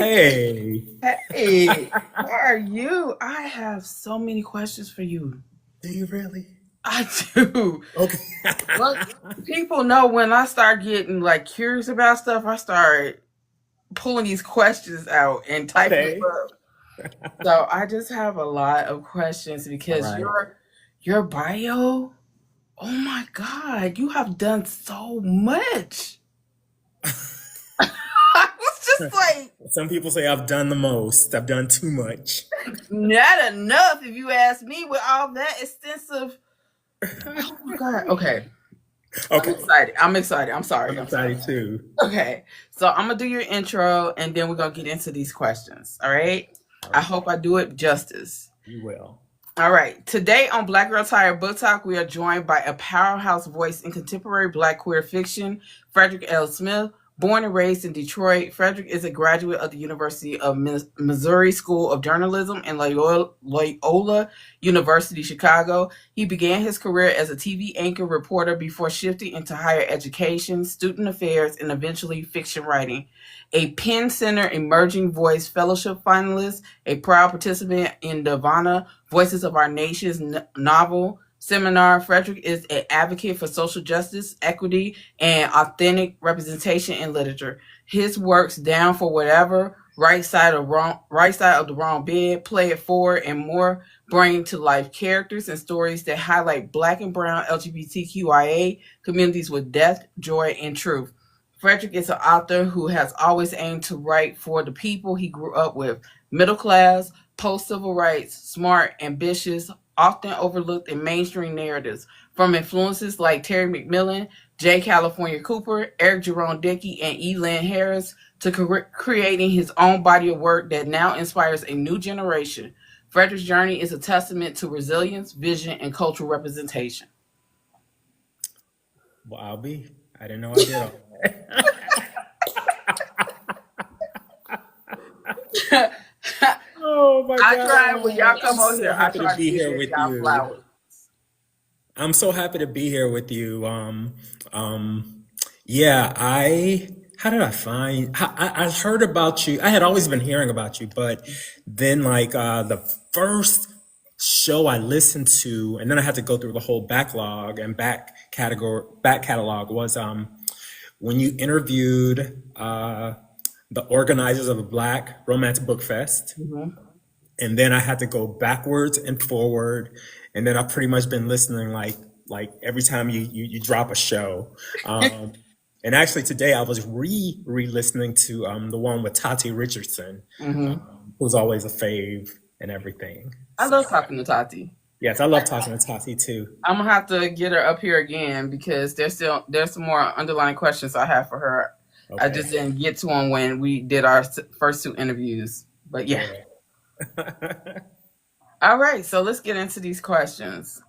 Hey, Hey, how are you? I have so many questions for you. do you really? I do. Okay. Look, people know when I start getting like curious about stuff, I start pulling these questions out and typing them Okay. up. So I just have a lot of questions All because right. your bio, oh my God, you have done so much. I was just like, Some people say I've done the most. I've done too much. not enough if you ask me with all that extensive. Oh my God. Okay. I'm Okay. excited. I'm excited. I'm sorry. I'm I'm sorry. excited too. Okay. So I'm gonna do your intro and then we're gonna get into these questions. All right. All I right. hope I do it justice. You will. All right. Today on Black Girl Tired Book Talk, we are joined by a powerhouse voice in contemporary Black queer fiction, Fredrick L. Smith. Born and raised in Detroit, Fredrick is a graduate of the University of Missouri School of Journalism and Loyola University Chicago. He began his career as a TV anchor reporter before shifting into higher education, student affairs, and eventually fiction writing. A Penn Center Emerging Voice Fellowship finalist, a proud participant in Nirvana Voices of Our Nation's novel seminar, Fredrick is an advocate for social justice, equity, and authentic representation in literature. His works Down for Whatever, Right Side of the Wrong Bed, Play It Forward, and more bring to life characters and stories that highlight Black and Brown LGBTQIA communities with depth, joy, and truth. Fredrick is an author who has always aimed to write for the people he grew up with, middle class, post civil rights, smart, ambitious, often overlooked in mainstream narratives, from influences like Terry McMillan, J. California Cooper, Eric Jerome Dickey, and E. Lynn Harris, to creating his own body of work that now inspires a new generation. Fredrick's journey is a testament to resilience, vision, and cultural representation. Well, I'll be. I didn't know I did all that. I Oh my try when y'all God. I'm come over so here, I happy to try to be give here with y'all you. flowers. I'm so happy to be here with you. Yeah, how did I find, I heard about you. I had always been hearing about you, but then the first show I listened to, and then I had to go through the whole backlog and back catalog was, when you interviewed, the organizers of the Black Romance Book Fest. Mhm. And then I had to go backwards and forward, and then I've pretty much been listening like every time you drop a show. Um, and actually today I was re-listening to the one with Tati Richardson, Mhm. who's always a fave and everything. I love So talking to Tati. yes, I love talking to Tati too. I'm gonna have to get her up here again because there's some more underlying questions I have for her. I Okay, just didn't get to them when we did our first two interviews. But yeah. yeah. All right, so let's get into these questions.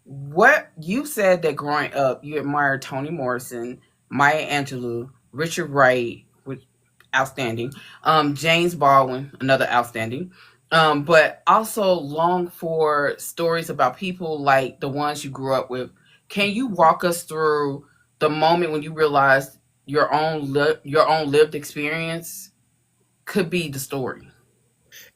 What you said that growing up you admired Toni Morrison, Maya Angelou, Richard Wright, which outstanding, James Baldwin, another outstanding, but also long for stories about people like the ones you grew up with. Can you walk us through the moment when you realized your own lived experience could be the story?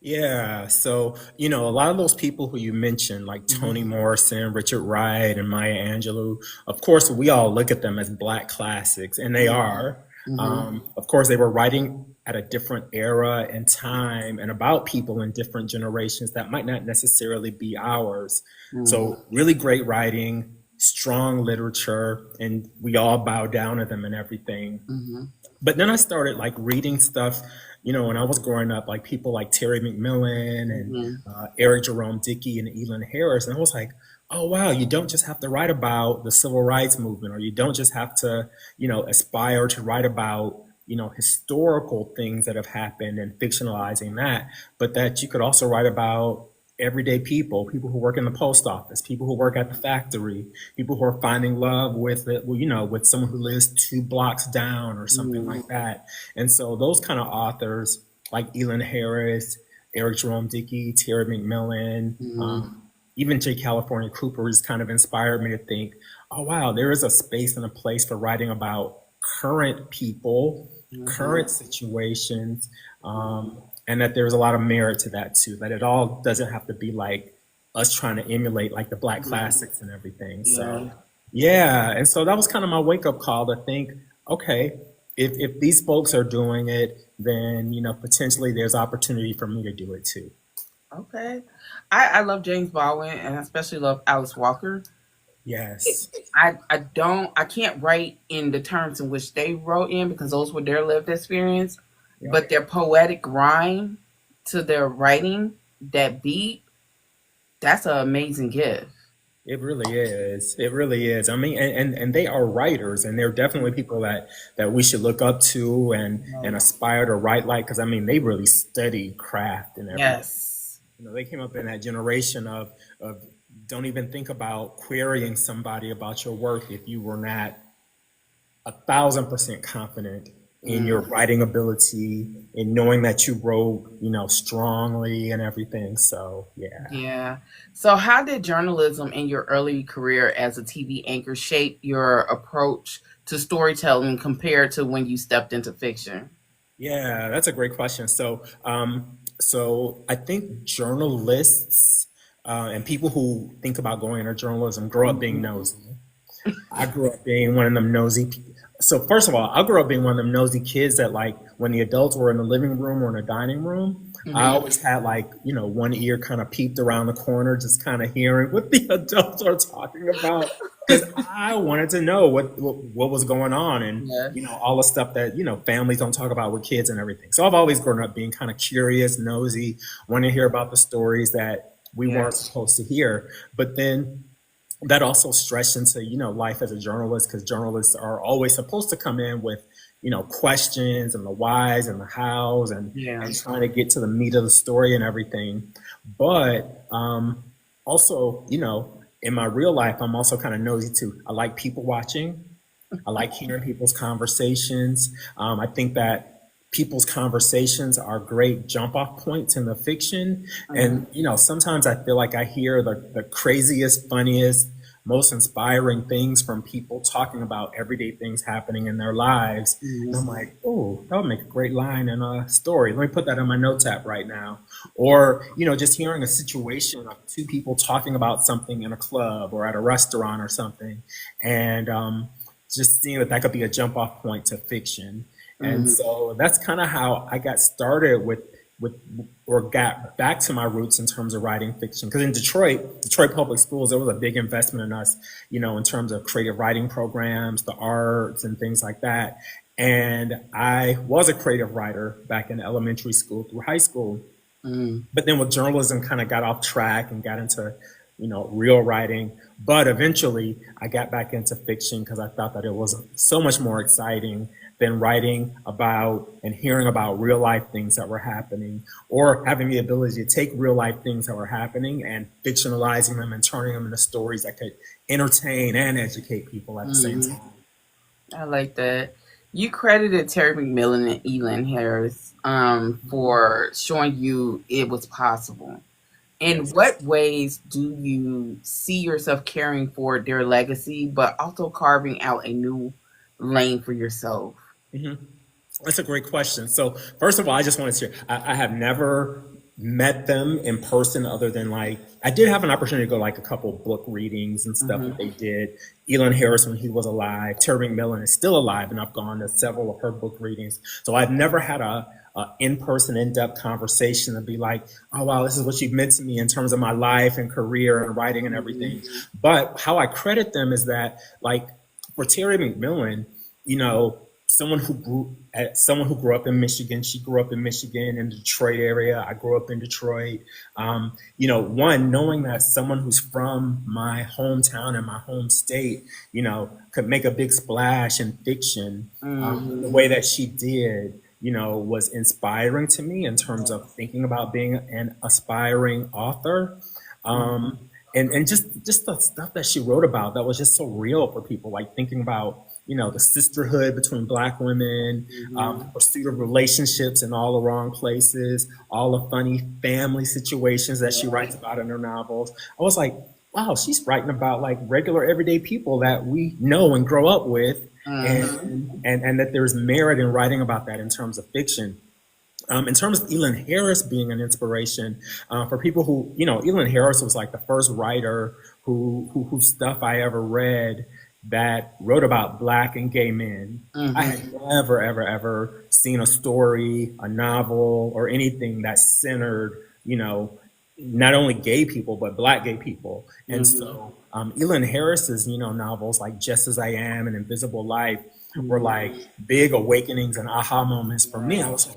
Yeah, so a lot of those people who you mentioned, like Toni Hmm. Morrison, Richard Wright, and Maya Angelou, of course, we all look at them as Black classics, and they Hmm. are. Hmm. Of course, they were writing at a different era and time, and about people in different generations that might not necessarily be ours. Hmm. So, really great writing, strong literature, and we all bow down to them and everything. Hmm. But then I started like reading stuff, when I was growing up, like people like Terry McMillan and Hmm. Eric Jerome Dickey and Elin Harris. And I was like, oh, wow, you don't just have to write about the civil rights movement, or you don't just have to, aspire to write about, historical things that have happened and fictionalizing that, but that you could also write about everyday people who work in the post office, people who work at the factory, people who are finding love with it, well, with someone who lives 2 blocks down or something Hmm. like that. And so those kind of authors like Elin Harris, Eric Jerome Dickey, Terry McMillan, Hmm. even J. California Cooper has kind of inspired me to think, oh wow, there is a space and a place for writing about current people Hmm. current situations, and that there's a lot of merit to that too. That it all doesn't have to be like us trying to emulate like the Black classics and everything. So Yeah. yeah, and so that was kind of my wake up call to think, okay, if these folks are doing it, then potentially there's opportunity for me to do it too. Okay. I love James Baldwin and I especially love Alice Walker. It, Yes. I can't write in the terms in which they wrote in because those were their lived experience, Yep. but their poetic rhyme to their writing, that beat, that's an amazing gift. It really is. It really is. I mean, and they are writers, and they're definitely people that we should look up to and Yes. aspire to write like. Because I mean, they really study craft and everything. Yes. They came up in that generation of don't even think about querying somebody about your work if you were not 1,000% confident in your Mm. writing ability and knowing that you wrote, strongly and everything. So yeah. Yeah. So, how did journalism in your early career as a TV anchor shape your approach to storytelling compared to when you stepped into fiction? Yeah, that's a great question. So I think journalists and people who think about going into journalism grow up being Mhm. nosy. I grew up being one of them nosy. So first of all, I grew up being one of them nosy kids that like when the adults were in the living room or in the dining room, I Mhm. always had like one ear kind of peeped around the corner, just kind of hearing what the adults are talking about because I wanted to know what was going on and Yes. all the stuff that families don't talk about with kids and everything. So I've always grown up being kind of curious, nosy, wanting to hear about the stories that we weren't Yes. supposed to hear. But then that also stretched into life as a journalist because journalists are always supposed to come in with questions and the whys and the hows Yeah. and trying to get to the meat of the story and everything. But also in my real life I'm also kind of nosy too. I like people watching. I like hearing people's conversations. I think that people's conversations are great jump off points in the fiction. Mhm. And, sometimes I feel like I hear the craziest, funniest, most inspiring things from people talking about everyday things happening in their lives. And I'm Mhm. like, oh, that would make a great line in a story. Let me put that on my notes app right now. Or, just hearing a situation of two people talking about something in a club or at a restaurant or something. And, just seeing that that could be a jump off point to fiction. And Mhm. so that's kind of how I got started with or got back to my roots in terms of writing fiction. Because in Detroit Public Schools, there was a big investment in us, in terms of creative writing programs, the arts, and things like that. And I was a creative writer back in elementary school through high school. Mhm. But then with journalism kind of got off track and got into real writing. But eventually I got back into fiction because I thought that it was so much more exciting than writing about and hearing about real life things that were happening or having the ability to take real life things that were happening and fictionalizing them and turning them into stories that could entertain and educate people at the same Mhm. time. I like that. You credited Terry McMillan and Elin Harris for showing you it was possible. In Yes. what ways do you see yourself carrying forward their legacy, but also carving out a new lane for yourself? Mhm. That's a great question. So, first of all, I just want to share I have never met them in person other than like, I did have an opportunity to go like a couple book readings and stuff that Hmm. they did. Elon Harris, when he was alive, Terry McMillan is still alive, and I've gone to several of her book readings. So, I've never had a in-person, in-depth conversation and be like, oh wow, this is what you've meant to me in terms of my life and career and writing and everything. Hmm. But how I credit them is that like for Terry McMillan, you know, someone who grew up in Michigan. She grew up in Michigan in the Detroit area. I grew up in Detroit. One knowing that someone who's from my hometown and my home state, could make a big splash in fiction the Hmm. way that she did. Was inspiring to me in terms of thinking about being an aspiring author. Um, and just the stuff that she wrote about that was just so real for people, like thinking about the sisterhood between black women, the Hmm. pursuit of relationships in all the wrong places, all the funny family situations that she Yeah. writes about in her novels. I was like, wow, she's writing about like regular everyday people that we know and grow up with, Mm-hmm. And that there's merit in writing about that in terms of fiction. In terms of Elin Harris being an inspiration for people who, Elin Harris was like the first writer whose stuff I ever read that wrote about black and gay men. I Mm-hmm. had never, ever, ever seen a story, a novel, or anything that centered, not only gay people but black gay people. And Mm-hmm. so, Elin Harris's, novels like Just as I Am and Invisible Life were like big awakenings and aha moments for me. I was like,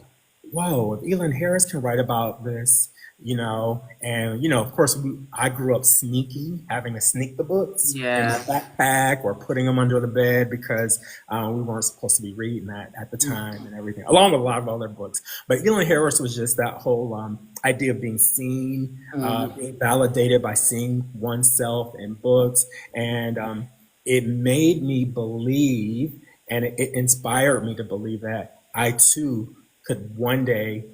whoa, if Elin Harris can write about this, and of course, I grew up sneaking, having to sneak the books in my Yeah. backpack or putting them under the bed because we weren't supposed to be reading that at the time and everything, along with a lot of other books. But Elin Harris was just that whole idea of being seen, Mm-hmm. being validated by seeing oneself in books, and it made me believe, and it inspired me to believe that I too could one day,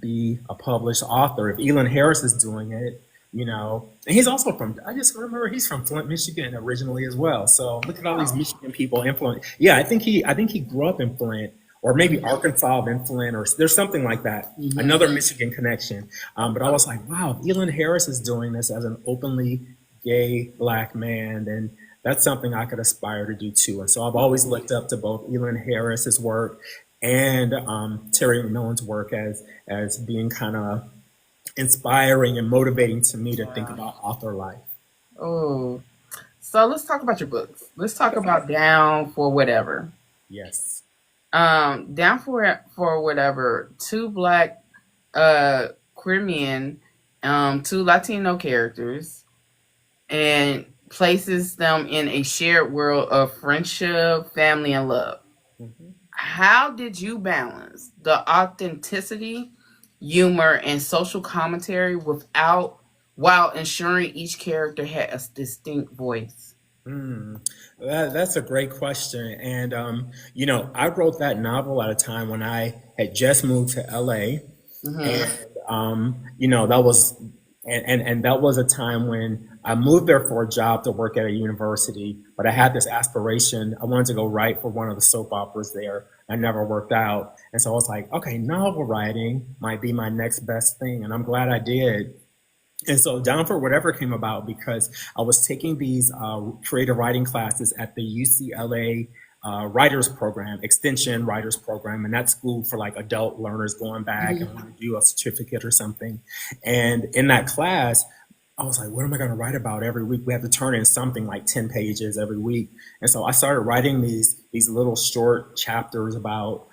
be a published author. If Elin Harris is doing it, and he's also from, I just remember he's from Flint, Michigan originally as well. So look at all these Oh. Michigan people influence. Yeah, I think he grew up in Flint or maybe Arkansas then Flint or there's something like that. Mm-hmm. Another Michigan connection. But I was like, wow, if Elin Harris is doing this as an openly gay black man, then that's something I could aspire to do too. And so I've always looked up to both Elin Harris's work and Terry McMillan's work as being kind of inspiring and motivating to me to think Yeah. about author life. Oh. So let's talk about your books. Let's talk about Down for Whatever. Yes. Down for Whatever. Two black queer men, two Latino characters, and places them in a shared world of friendship, family, and love. Mhm. How did you balance the authenticity, humor, and social commentary without while ensuring each character had a distinct voice? Mm, that's a great question. And, I wrote that novel at a time when I had just moved to LA. And, Mm-hmm. that was, and that was a time when I moved there for a job to work at a university, but I had this aspiration. I wanted to go write for one of the soap operas there. I never worked out. And so I was like, okay, novel writing might be my next best thing. And I'm glad I did. And so Down for Whatever came about because I was taking these creative writing classes at the UCLA writers program, extension writers program, and that's school for like adult learners going back and want to do a certificate or something. And in that class, I was like, what am I going to write about every week? We have to turn in something like 10 pages every week. And so I started writing these little short chapters about,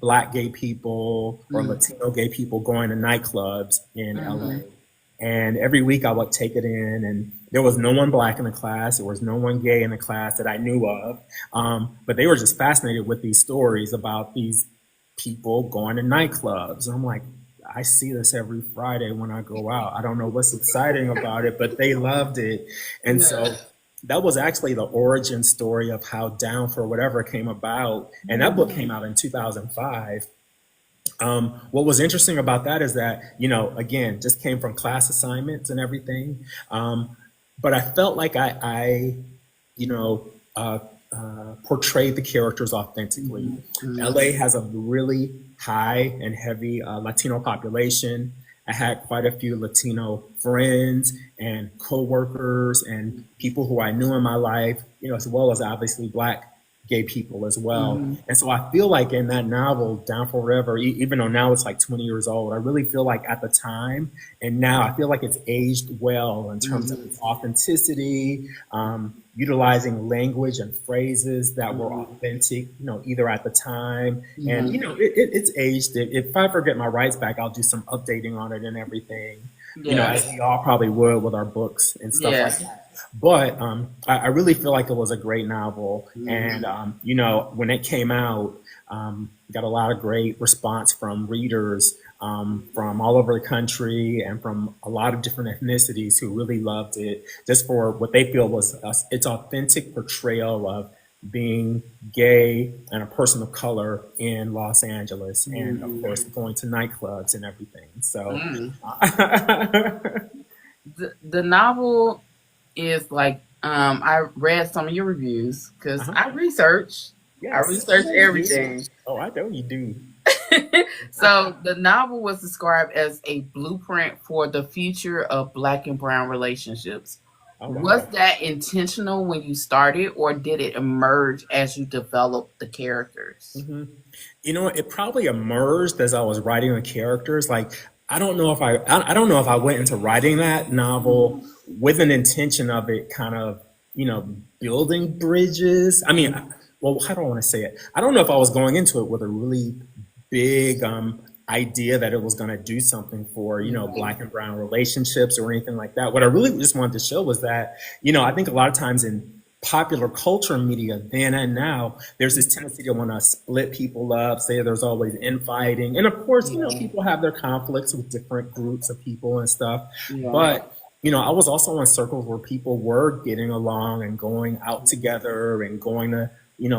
black gay people or Latino gay people going to nightclubs in LA. Mm-hmm. And every week I would take it in, and there was no one black in the class. There was no one gay in the class that I knew of. But they were just fascinated with these stories about these people going to nightclubs. And I'm like, I see this every Friday when I go out. I don't know what's exciting about it, but they loved it. And Yeah. so that was actually the origin story of how Down for Whatever came about. And that book came out in 2005. What was interesting about that is that, again, just came from class assignments and everything. But I felt like I you know, uh, portrayed the characters authentically. LA has a really high and heavy Latino population. I had quite a few Latino friends and coworkers and people who I knew in my life, as well as obviously black gay people as well. Mm-hmm. And so I feel like in that novel, Down Forever, even though now it's like 20 years old, I really feel like at the time and now I feel like it's aged well in terms of its authenticity, utilizing language and phrases that were authentic, either at the time. And, Mm-hmm. it's aged. If I forget my rights back, I'll do some updating on it and everything, Yeah. as we all probably would with our books and stuff Yeah. like that. But I really feel like it was a great novel, and when it came out, got a lot of great response from readers from all over the country and from a lot of different ethnicities who really loved it, just for what they feel was its authentic portrayal of being gay and a person of color in Los Angeles, and of course going to nightclubs and everything. So, Mm. The novel is like I read some of your reviews because Uh-huh. I research. I Yes, I research know you do. everything. Oh, I know you do. So the novel was described as a blueprint for the future of black and brown relationships. Oh, Was wow. that intentional when you started, or did it emerge as you developed the characters? hmm You know, it probably emerged as I was writing the characters. Like, I don't know if I went into writing that novel with an intention of it kind of, building bridges. I mean, well, how do I want to say it? I don't know if I was going into it with a really big idea that it was going to do something for, black and brown relationships or anything like that. What I really just wanted to show was that, I think a lot of times in popular culture media then and now, there's this tendency to want to split people up, say there's always infighting. And of course, Yeah, people have their conflicts with different groups of people and stuff. yeah, But, I was also in circles where people were getting along and going out together and going to,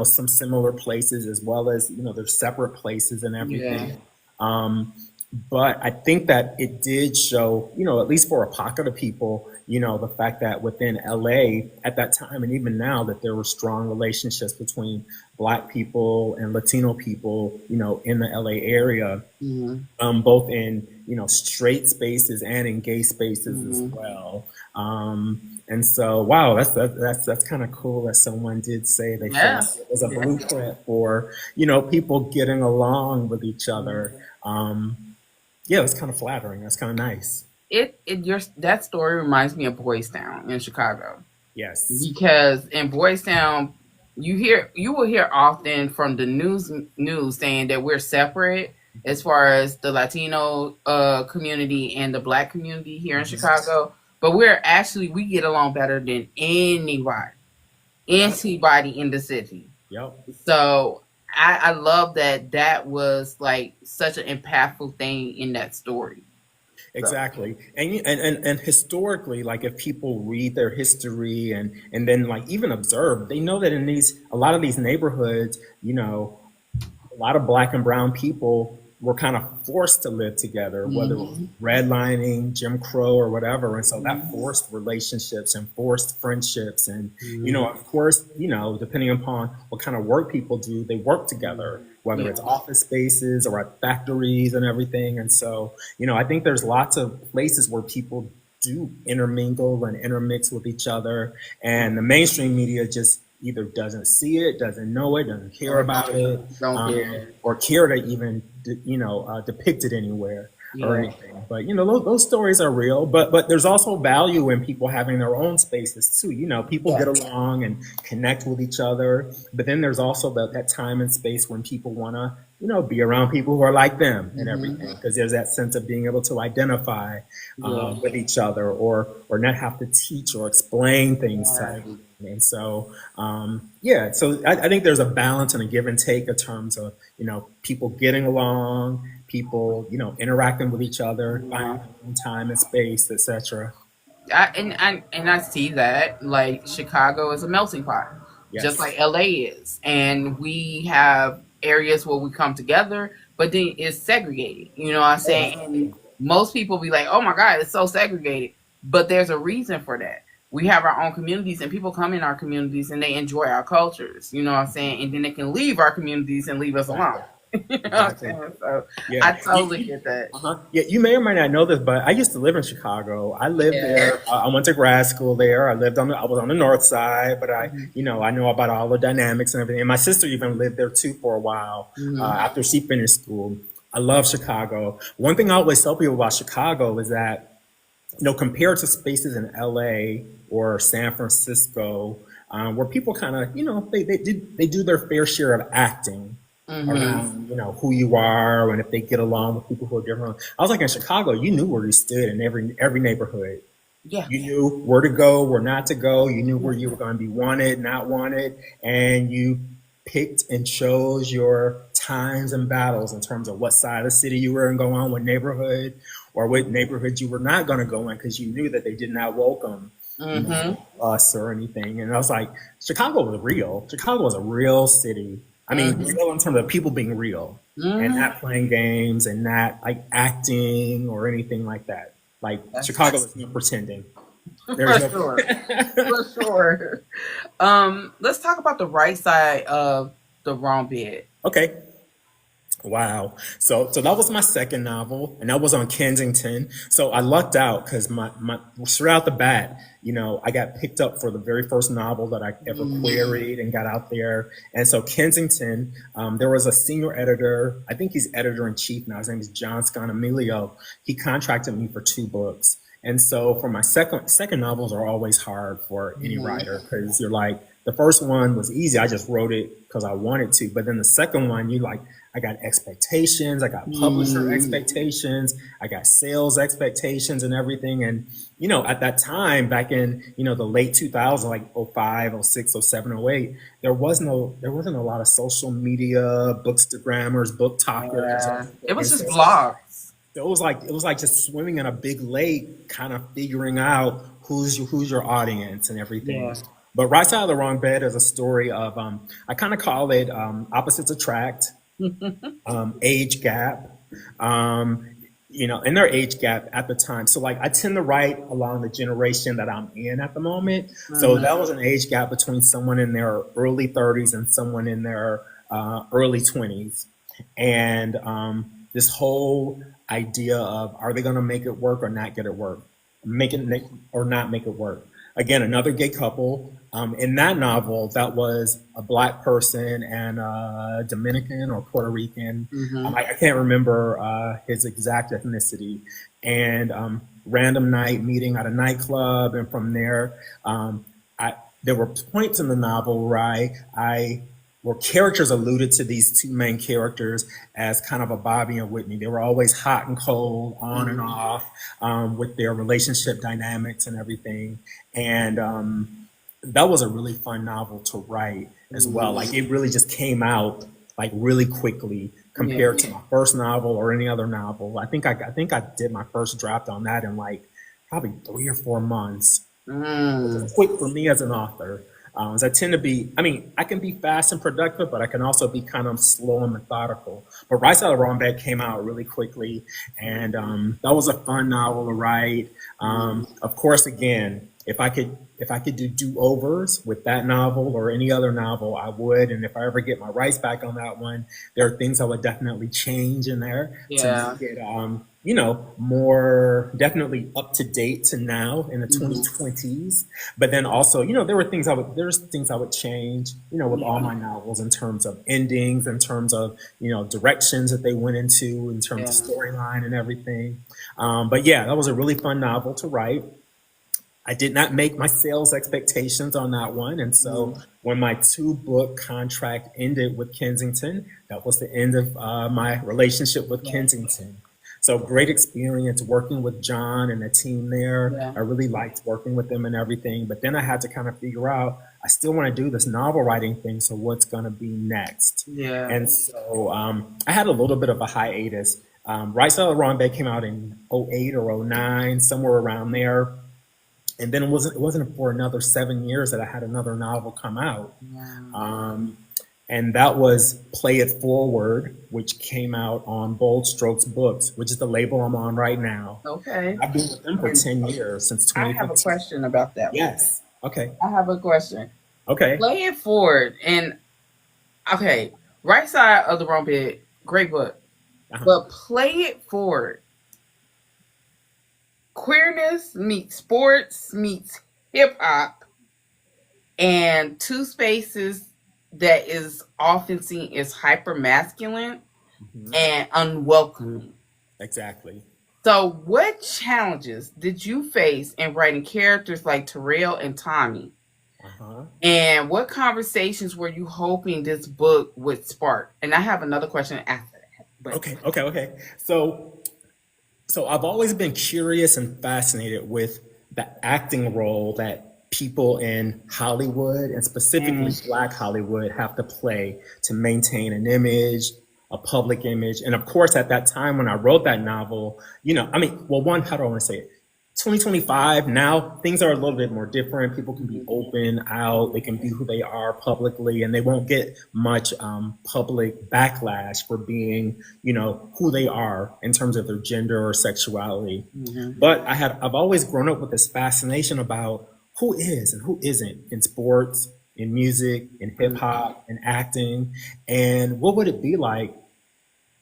some similar places as well as, their separate places and yeah, everything. Um, but I think that it did show, at least for a pocket of people, the fact that within LA at that time and even now that there were strong relationships between Black people and Latino people, in the LA area, hmm, both in straight spaces and in gay spaces as hmm, well. And so, wow, that's kind of cool that someone did say they felt yeah, like it was a yeah. blueprint for people getting along with each other. Yeah, it's kind of flattering. That's kind of nice. It your that story reminds me of Boys Town in Chicago, Yes. because in Boys Town you will hear often from the news saying that we're separate as far as the Latino community and the Black community here in Chicago, but we get along better than Yep. anybody in the city. Yep. So I love that was like such an impactful thing in that story. So Exactly. And historically, like if people read their history and then like even observe, they know that in these a lot of these neighborhoods, a lot of Black and brown people were kind of forced to live together, whether it was mhm, redlining, Jim Crow, or whatever. And so that mhm, forced relationships and forced friendships. And, mhm, of course, depending upon what kind of work people do, they work together, whether yeah, it's office spaces or at factories and everything. And so, I think there's lots of places where people do intermingle and intermix with each other. And the mainstream media just either doesn't see it, doesn't know it, doesn't care about it, don't care. or care to even depict it anywhere or Yeah, anything. But those stories are real. But there's also value in people having their own spaces too. People yeah, get along and connect with each other. But then there's also that time and space when people want to be around people who are like them and everything, mhm, because there's that sense of being able to identify yeah, with each other, or not have to teach or explain things to yeah, everyone. And so, yeah, so I think there's a balance and a give and take in terms of, people getting along, people, interacting with each other, finding yeah. their own time and space, etc. I see that like Chicago is a melting pot, just like Yes. LA is, and we have areas where we come together, but then it's segregated. You know what I'm Oh, saying? And definitely. most people be like, "Oh my God, it's so segregated," but there's a reason for that. We have our own communities, and people come in our communities and they enjoy our cultures. You know what I'm saying? And then they can leave our communities and leave us Exactly. alone. You know what I'm Exactly. saying? So Yeah. I totally get that. Yeah, you may or may not know this, but I used to live in Chicago. I lived Yeah. there. I went to grad school there. I was on the north side, but Mhm. I know about all the dynamics and everything. And my sister even lived there too for a while Mhm. after she finished school. I love Chicago. One thing I always tell people about Chicago is that, compared to spaces in LA or San Francisco, where people kind of, they do their fair share of acting Mhm. around, who you are and if they get along with people who are different. I was like in Chicago, you knew where you stood in every neighborhood. Yeah. You knew where to go, where not to go. You knew where you were going to be wanted, not wanted, and you picked and chose your times and battles in terms of what side of the city you were going to go on, what neighborhood, or what neighborhood you were not going to go in because you knew that they did not welcome, Mhm. us or anything. And I was like, Chicago was real. Chicago was a real city. I mean, Mhm. real in terms of people being real and Mhm. not playing games and not like acting or anything like that. Like That's Chicago is not pretending. There's For no. sure. For sure. Let's talk about the right side of the wrong bed. Okay. Wow. So that was my second novel, and that was on Kensington. So I lucked out because my straight out the bat, I got picked up for the very first novel that I ever Mm, queried and got out there. And so Kensington, there was a senior editor. I think he's editor in chief now. His name is John Scanamilio. He contracted me for two books. And so for my second novels are always hard for any mhm. writer because you're like the first one was easy. I just wrote it because I wanted to. But then the second one, you like I got expectations, I got publisher Mm, expectations, I got sales expectations and everything. And at that time back in the late 2000s, like '05, '06, '07, '08, there wasn't a lot of social media, bookstagrammers, book talkers. yeah. It And was just so blogs. it was like just swimming in a big lake, kind of figuring out who's your audience and everything. Yeah. But Right Side of the Wrong Bed is a story of I kind of call it opposites attract, age gap, um, and their age gap at the time. So like I tend to write along the generation that I'm in at the moment. So Mhm. that was an age gap between someone in their early 30s and someone in their early 20s. And this whole idea of are they going to make it work or not get it work, make it or not make it work. Again, another gay couple. In that novel, that was a black person and a Dominican or Puerto Rican. Mhm. I can't remember his exact ethnicity. And random night meeting at a nightclub, and from there, I there were points in the novel where I where characters alluded to these two main characters as kind of a Bobby and Whitney. They were always hot and cold, on and Mhm. off, with their relationship dynamics and everything. And that was a really fun novel to write as well. Mhm. Like it really just came out like really quickly Yeah. compared to my first novel or any other novel. I think I did my first draft on that in like probably 3 or 4 months, which is Mm. quick for me as an author. As I tend to be, I mean, I can be fast and productive, but I can also be kind of slow and methodical. But Right Side of the Wrong Bed came out really quickly, and that was a fun novel to write. Mhm. Of course, again, if I could do overs with that novel or any other novel, I would. And if I ever get my rights back on that one, there are things I would definitely change in there to Yeah. make it, more definitely up to date to now in the Mhm. 2020s. But then also, there's things I would change, with all Yeah. my novels in terms of endings, in terms of, directions that they went into, in terms of Yeah. storyline and everything. But yeah, that was a really fun novel to write. I did not make my sales expectations on that one. And so Mhm. when my two book contract ended with Kensington, that was the end of my relationship with Yeah. Kensington. So great experience working with John and the team there. Yeah. I really liked working with them and everything. But then I had to kind of figure out, I still want to do this novel writing thing. So what's going to be next? Yeah. And so I had a little bit of a hiatus. Right Side of the Wrong Bed came out in '08 or '09, somewhere around there. And then it wasn't for another 7 years that I had another novel come out, Yeah. um, and that was Play It Forward, which came out on Bold Strokes Books, which is the label I'm on right now. And Okay. I've been with them for And 10 years since I have a 2015. question about that one. Yes. Okay. I have a question. Okay. Play it forward, and okay, right side of the wrong bed, great book, Uh-huh. but play it forward. Queerness meets sports meets hip hop, and two spaces that is often seen as hyper masculine Hmm. and unwelcoming. Exactly. So, what challenges did you face in writing characters like Terrell and Tommy? Uh-huh. And what conversations were you hoping this book would spark? And I have another question after that. But Okay. Okay. Okay. So I've always been curious and fascinated with the acting role that people in Hollywood and specifically mm, Black Hollywood have to play to maintain an image, a public image. And of course, at that time when I wrote that novel, I mean, well, one, how do I want to say it? 2025 now things are a little bit more different. People can be open out, they can be who they are publicly, and they won't get much public backlash for being, who they are in terms of their gender or sexuality. But I've always grown up with this fascination about who is and who isn't in sports, in music, in hip hop, in acting, and what would it be like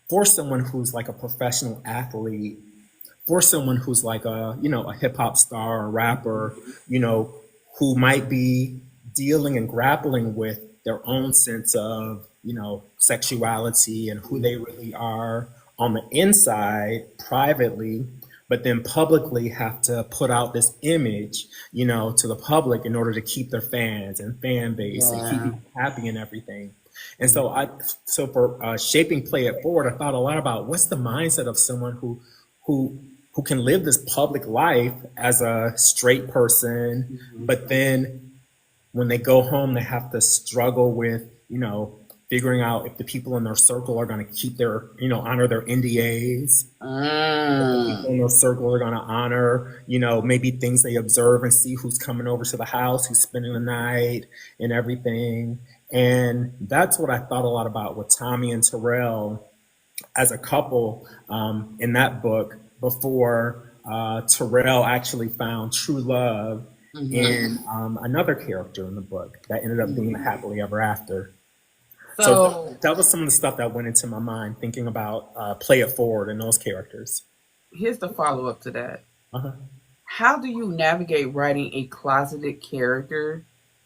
for someone who's like a professional athlete, for someone who's like a hip hop star or rapper, you know, who might be dealing and grappling with their own sense of, sexuality and who they really are on the inside privately, but then publicly have to put out this image, to the public in order to keep their fans and fan base and keep Yeah. people happy and everything. And so for shaping Play It Forward, I thought a lot about what's the mindset of someone who who can live this public life as a straight person, but then when they go home, they have to struggle with, figuring out if the people in their circle are going to keep their, honor their NDAs, people Mm. in their circle are going to honor, maybe things they observe and see who's coming over to the house, who's spending the night and everything. And that's what I thought a lot about with Tommy and Terrell as a couple in that book before Terrell actually found true love in another character in the book that ended up being the happily ever after. So So that was some of the stuff that went into my mind thinking about Play It Forward and those characters. here's the follow up to that. Uh-huh. How do you navigate writing a closeted character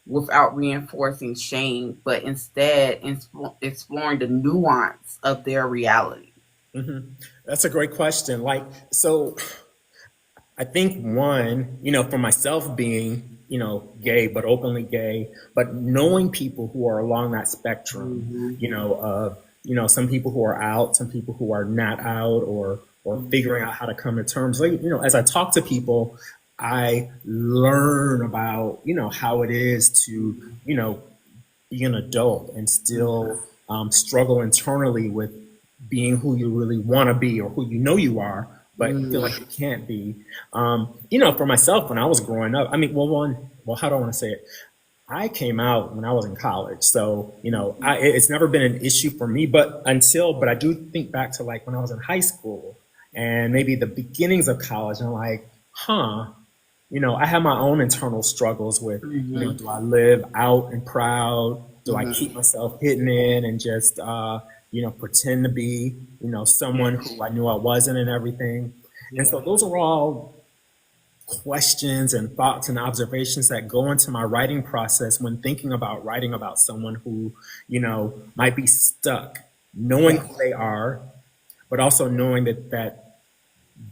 without reinforcing shame, but instead exploring the nuance of their reality? That's a great question. So I think one, for myself being, gay, but openly gay, but knowing people who are along that spectrum, of, some people who are out, some people who are not out, or figuring out how to come to terms. Like, as I talk to people, I learn about, how it is to, be an adult and still struggle internally with being who you really want to be or who you are, but feel like you can't be. For myself, when I was growing up, I mean, how do I want to say it? I came out when I was in college, so it's never been an issue for me. But I do think back to like when I was in high school and maybe the beginnings of college, and I'm like, huh, I have my own internal struggles with, do I live out and proud? Do I keep myself hidden in and just, pretend to be, someone who I knew I wasn't and everything? And so Yeah. those are all questions and thoughts and observations that go into my writing process when thinking about writing about someone who, might be stuck, knowing Yeah. who they are, but also knowing that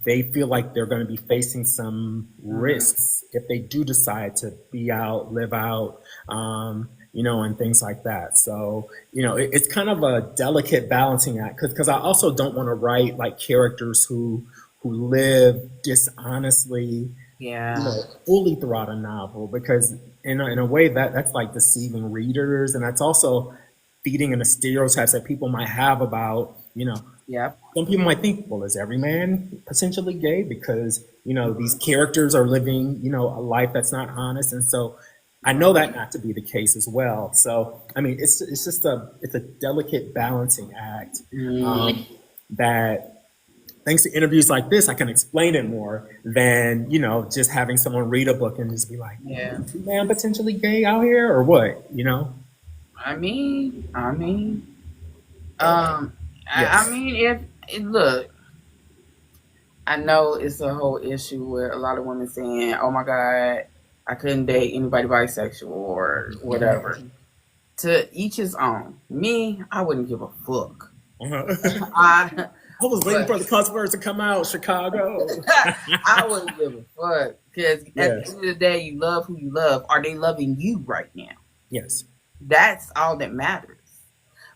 they feel like they're going to be facing some risks if they do decide to be out, live out, and things like that. So, it's kind of a delicate balancing act because I also don't want to write like characters who live dishonestly, Yeah. fully throughout a novel because in a way that's like deceiving readers, and that's also feeding in the stereotypes that people might have about, Yep. some people might think, well, is every man potentially gay because, these characters are living, a life that's not honest. And so I know that not to be the case as well. So, I mean, it's just it's a delicate balancing act that thanks to interviews like this, I can explain it more than, just having someone read a book and just be like, Yeah. is man potentially gay out here or what? I mean, Okay. um, I Yes. mean, if look, I know it's a whole issue with a lot of women saying, "Oh my God, I couldn't date anybody bisexual or whatever." To each his own. Me, I wouldn't give a fuck. Uh-huh. I, I was waiting but for the cuss words to come out, Chicago. I wouldn't give a fuck because at the Yes. end of the day, you love who you love. Are they loving you right now? Yes. That's all that matters.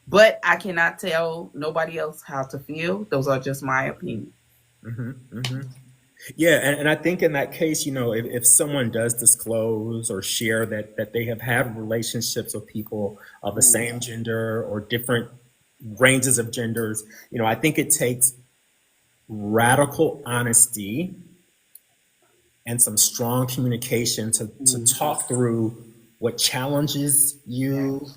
But I cannot tell nobody else how to feel. Those are just my opinions. Yeah, and I think in that case, if someone does disclose or share that they have had relationships with people of the same gender or different ranges of genders, I think it takes radical honesty and some strong communication to Mhm. talk through what challenges Yeah. you,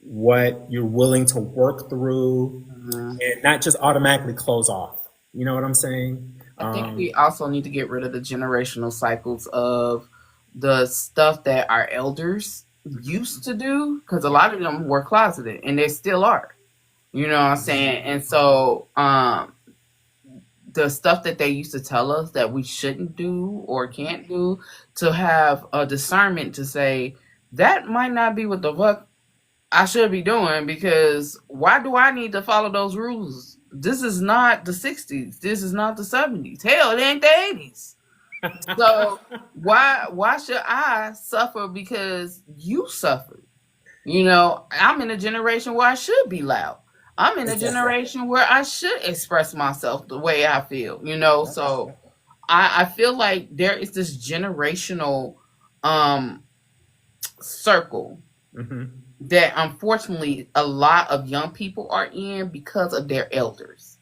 what you're willing to work through, Mhm. and not just automatically close off. You know what I'm saying? I think we also need to get rid of the generational cycles of the stuff that our elders used to do, because a lot of them were closeted and they still are. You know what I'm saying? And so the stuff that they used to tell us that we shouldn't do or can't do, to have a discernment to say that might not be what the fuck I should be doing, because why do I need to follow those rules? This is not the 60s. This is not the 70s. Hell, it ain't the 80s. So why should I suffer because you suffered? You know, I'm in a generation where I should be loud. I'm in a Exactly. generation where I should express myself the way I feel, you know. So I feel like there is this generational um circle Hmm. that unfortunately a lot of young people are in because of their elders.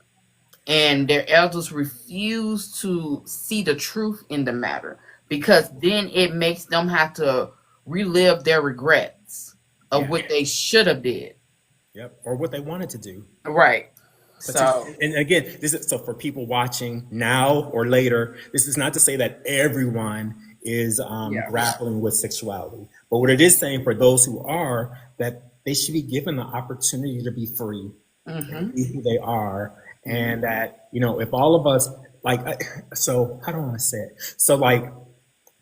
And their elders refuse to see the truth in the matter, because then it makes them have to relive their regrets of Yeah. what they should have did. Yep. Or what they wanted to do. Right. So And again, this is so for people watching now or later. This is not to say that everyone is yeah. grappling with sexuality, but what it is saying for those who are, that they should be given the opportunity to be free and Mm-hmm. be who they are, and Mm-hmm. that if all of us so how do I want to say it? So like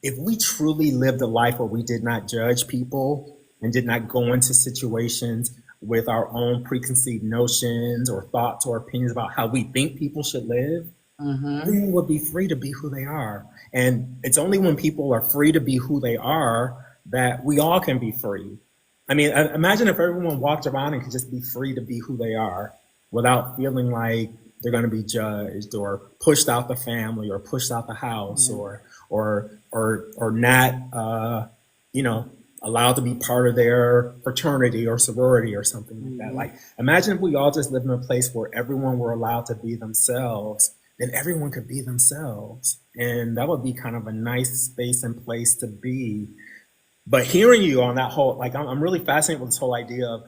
if we truly lived a life where we did not judge people and did not go into situations with our own preconceived notions or thoughts or opinions about how we think people should live, Mm-hmm. everyone would be free to be who they are. And it's only when people are free to be who they are that we all can be free. I mean, imagine if everyone walked around and could just be free to be who they are without feeling like they're going to be judged or pushed out the family or pushed out the house or not, you know, allowed to be part of their fraternity or sorority or something like that. Mm-hmm. Like, imagine if we all just lived in a place where everyone were allowed to be themselves, then everyone could be themselves. And that would be kind of a nice space and place to be. But hearing you on that whole, like, I'm really fascinated with this whole idea of,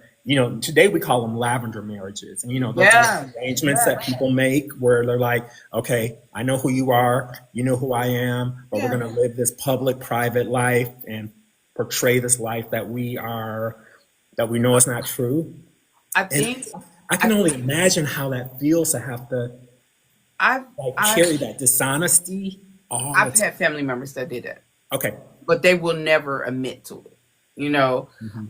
today we call them lavender marriages. And, those are Yeah. arrangements Yeah. that people make where they're like, okay, I know who you are, you know who I am, but we're Yeah. going to live this public, private life and portray this life that we know is not true. I And think I I can only think imagine how that feels to have to I've like I've carry that dishonesty all the I've time. had family members that did that, Okay. but they will never admit to it. You know, Hmm.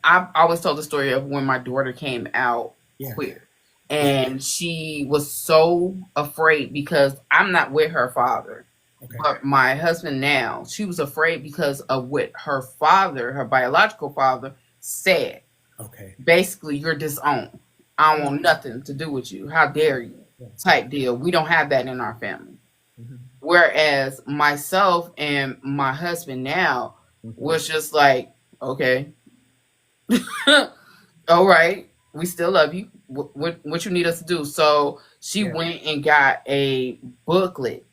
I've always told the story of when my daughter came out Yeah. queer, Yeah. and she was so afraid because I'm not with her father, Okay. but my husband now. She was afraid because of what her father, her biological father, said. Okay. Basically, you're disowned. I don't want nothing to do with you. How dare you? Yeah. Type deal. We don't have that in our family. Hmm. Whereas myself and my husband now Hmm. was just like, okay, all right, we still love you. What you need us to do? So she Yeah. went and got a booklet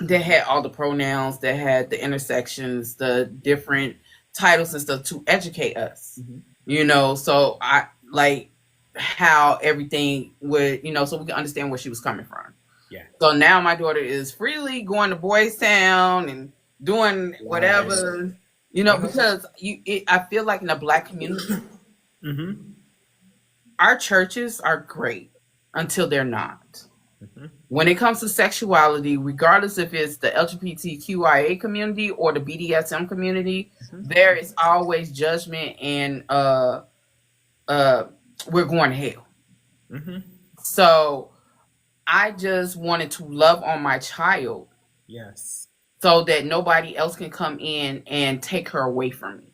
that had all the pronouns, that had the intersections, the different titles and stuff to educate us. Hmm. You know, so I like how everything would, so we can understand where she was coming from. Yeah. So now my daughter is freely going to Boys Town and doing Love it. whatever, Uh-huh. because I feel like in the black community, Hmm. our churches are great until they're not. Hmm. When it comes to sexuality, regardless if it's the LGBTQIA community or the BDSM community, Hmm. there is always judgment and uh we're going to hell. Hmm. So I just wanted to love on my child Yes. so that nobody else can come in and take her away from me.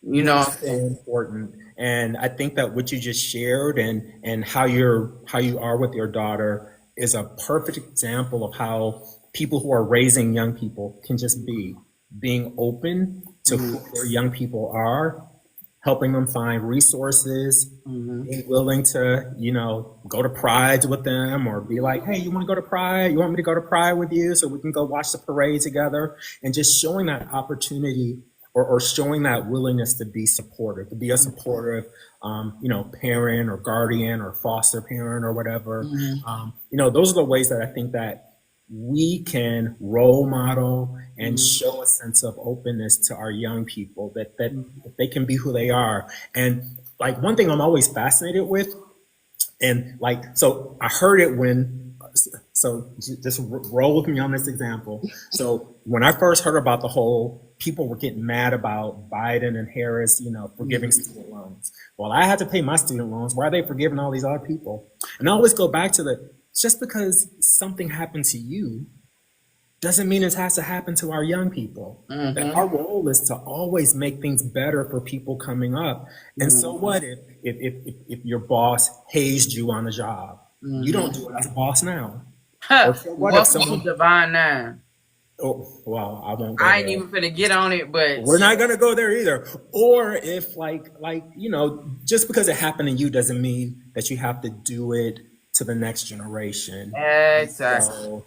You That know is what I'm so saying? important. And I think that what you just shared and how you are with your daughter is a perfect example of how people who are raising young people can just be being open to who Mhm. their young people are helping them find resources, Hmm. being willing to, go to prides with them or be like, hey, you want to go to pride? You want me to go to pride with you so we can go watch the parade together? And just showing that opportunity or showing that willingness to be supportive, to be a supportive, parent or guardian or foster parent or whatever. Hmm. Those are the ways that I think that we can role model and Hmm. show a sense of openness to our young people that they can be who they are. And like one thing I'm always fascinated with, and like so I heard it when so just roll with me on this example. So when I first heard about the whole people were getting mad about Biden and Harris, forgiving Hmm. student loans. Well, I had to pay my student loans. Why are they forgiving all these other people? And I always go back to just because something happened to you doesn't mean it has to happen to our young people. That Hmm. our role is to always make things better for people coming up. And so Hmm. what if your boss hazed you on the job? You don't Hmm. do it as a boss now. Huh. Or so what if Welcome to someone? Divine Nine. Oh, well, I won't go I ain't there. even finna get on it, but We're not gonna go there either. Or if just because it happened to you doesn't mean that you have to do it to the next generation. exactly. So,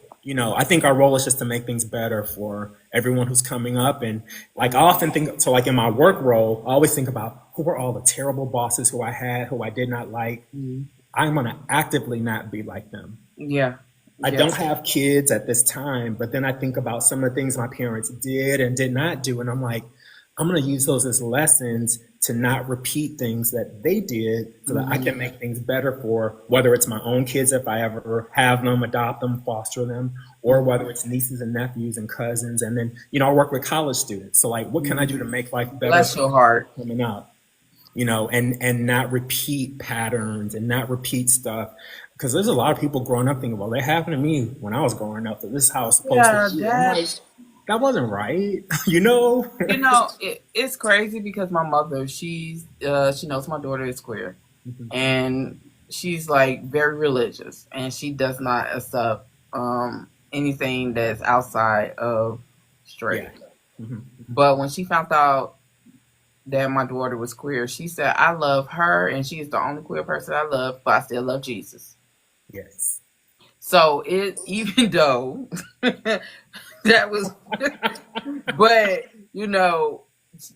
I think our role is just to make things better for everyone who's coming up. And like I often think, so like in my work role, I always think about who were all the terrible bosses who I had, who I did not like. Mhm. I'm gonna actively not be like them. Yeah. I don't Yes. have kids at this time, but then I think about some of the things my parents did and did not do, and I'm like, I'm going to use those as lessons to not repeat things that they did so that I Hmm. can make things better for whether it's my own kids if I ever have them, adopt them, foster them, or whether it's nieces and nephews and cousins. And then, I work with college students. So like, what can I do to make life better Bless for your them heart. coming up? And not repeat patterns and not repeat stuff. Because there's a lot of people growing up thinking, well, that happened to me when I was growing up, that this is how it's supposed to Yeah, be. I'm that like, that wasn't right, you know? it's crazy because my mother, she knows my daughter is queer, and she's like very religious, and she does not accept anything that's outside of Yeah. straight. Hmm. But when she found out that my daughter was queer, she said, "I love her, and she is the only queer person I love, but I still love Jesus." Yes. So it even though that was, but you know,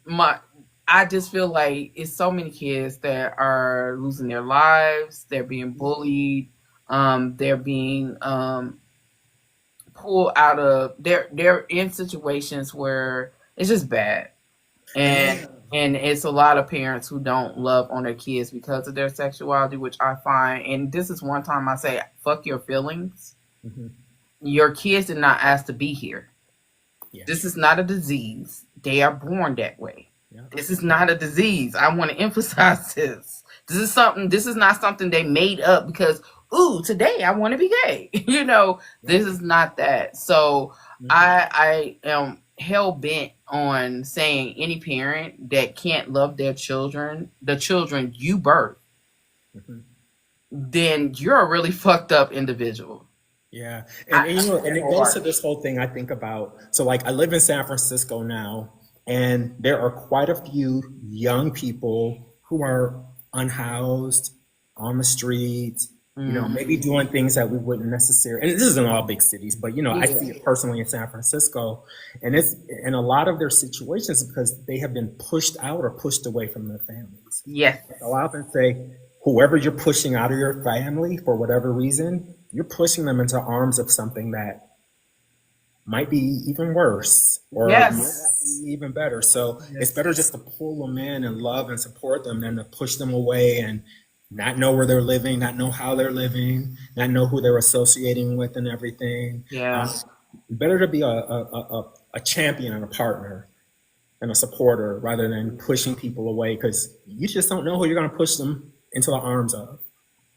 my I just feel like it's so many kids that are losing their lives. They're being bullied. They're being pulled out of. They're in situations where it's just bad, and Yeah. and it's a lot of parents who don't love on their kids because of their sexuality, which I find. And this is one time I say, "Fuck your feelings." Hmm. Your kids did not ask to be here. Yeah. This is not a disease. They are born that way. Yeah. This is not a disease. I want to emphasize this. This is not something they made up because, ooh, today I want to be gay. Yeah. This is not that. So Hmm. I am hell bent on saying any parent that can't love their children, the children you birth, Hmm. then you're a really fucked up individual. Yeah. And I and it goes to this whole thing I think about. So like I live in San Francisco now, and there are quite a few young people who are unhoused on the streets, maybe mm, doing things that we wouldn't necessarily, and this isn't all big cities, but I yeah. see it personally in San Francisco. And it's in a lot of their situations because they have been pushed out or pushed away from their families. So Yes. I often say, whoever you're pushing out of your family for whatever reason, you're pushing them into arms of something that might be even worse or might not Yes. be even better. So it's Yes. better just to pull them in and love and support them than to push them away and not know where they're living, not know how they're living, not know who they're associating with and everything. Yeah. Better to be a champion and a partner and a supporter rather than pushing people away because you just don't know who you're going to push them into the arms of.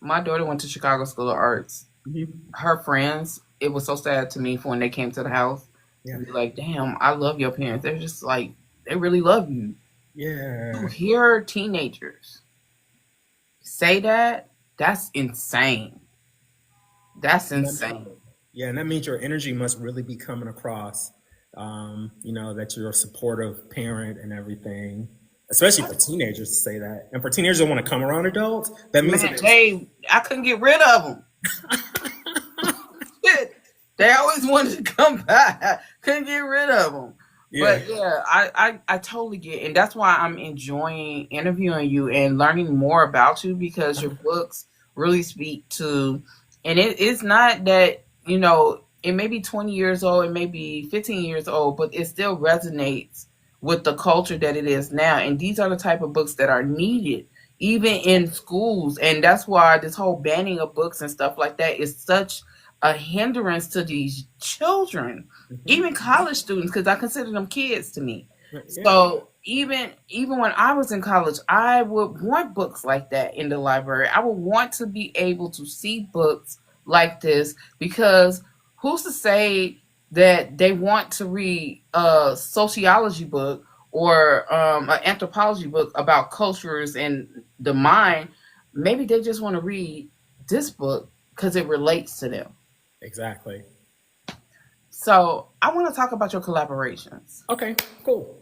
My daughter went to Chicago School of Arts. Mhm. Her friends, it was so sad to me for when they came to the house Yeah. and be like, damn, I love your parents. They're just like, they really love you. To Yeah. hear teenagers say that, that's insane. That's And that, insane. yeah, and that means your energy must really be coming across. That you're a supportive parent and everything. especially for teenagers to say that, and for teenagers that want to come around adults, that means that Man, I couldn't get rid of them. They always wanted to come back. Couldn't get rid of them. yeah. But yeah, I totally get, and that's why I'm enjoying interviewing you and learning more about you because your books really speak to, and it's not that, it may be 20 years old, it may be 15 years old, but it still resonates with the culture that it is now. And these are the type of books that are needed even in schools. And that's why this whole banning of books and stuff like that is such a hindrance to these children, Hmm. even college students, because I consider them kids to me. Yeah. So even when I was in college, I would want books like that in the library. I would want to be able to see books like this because who's to say that they want to read a sociology book or an anthropology book about cultures and the mind? Maybe they just want to read this book because it relates to them. Exactly. So I want to talk about your collaborations. Okay. Cool.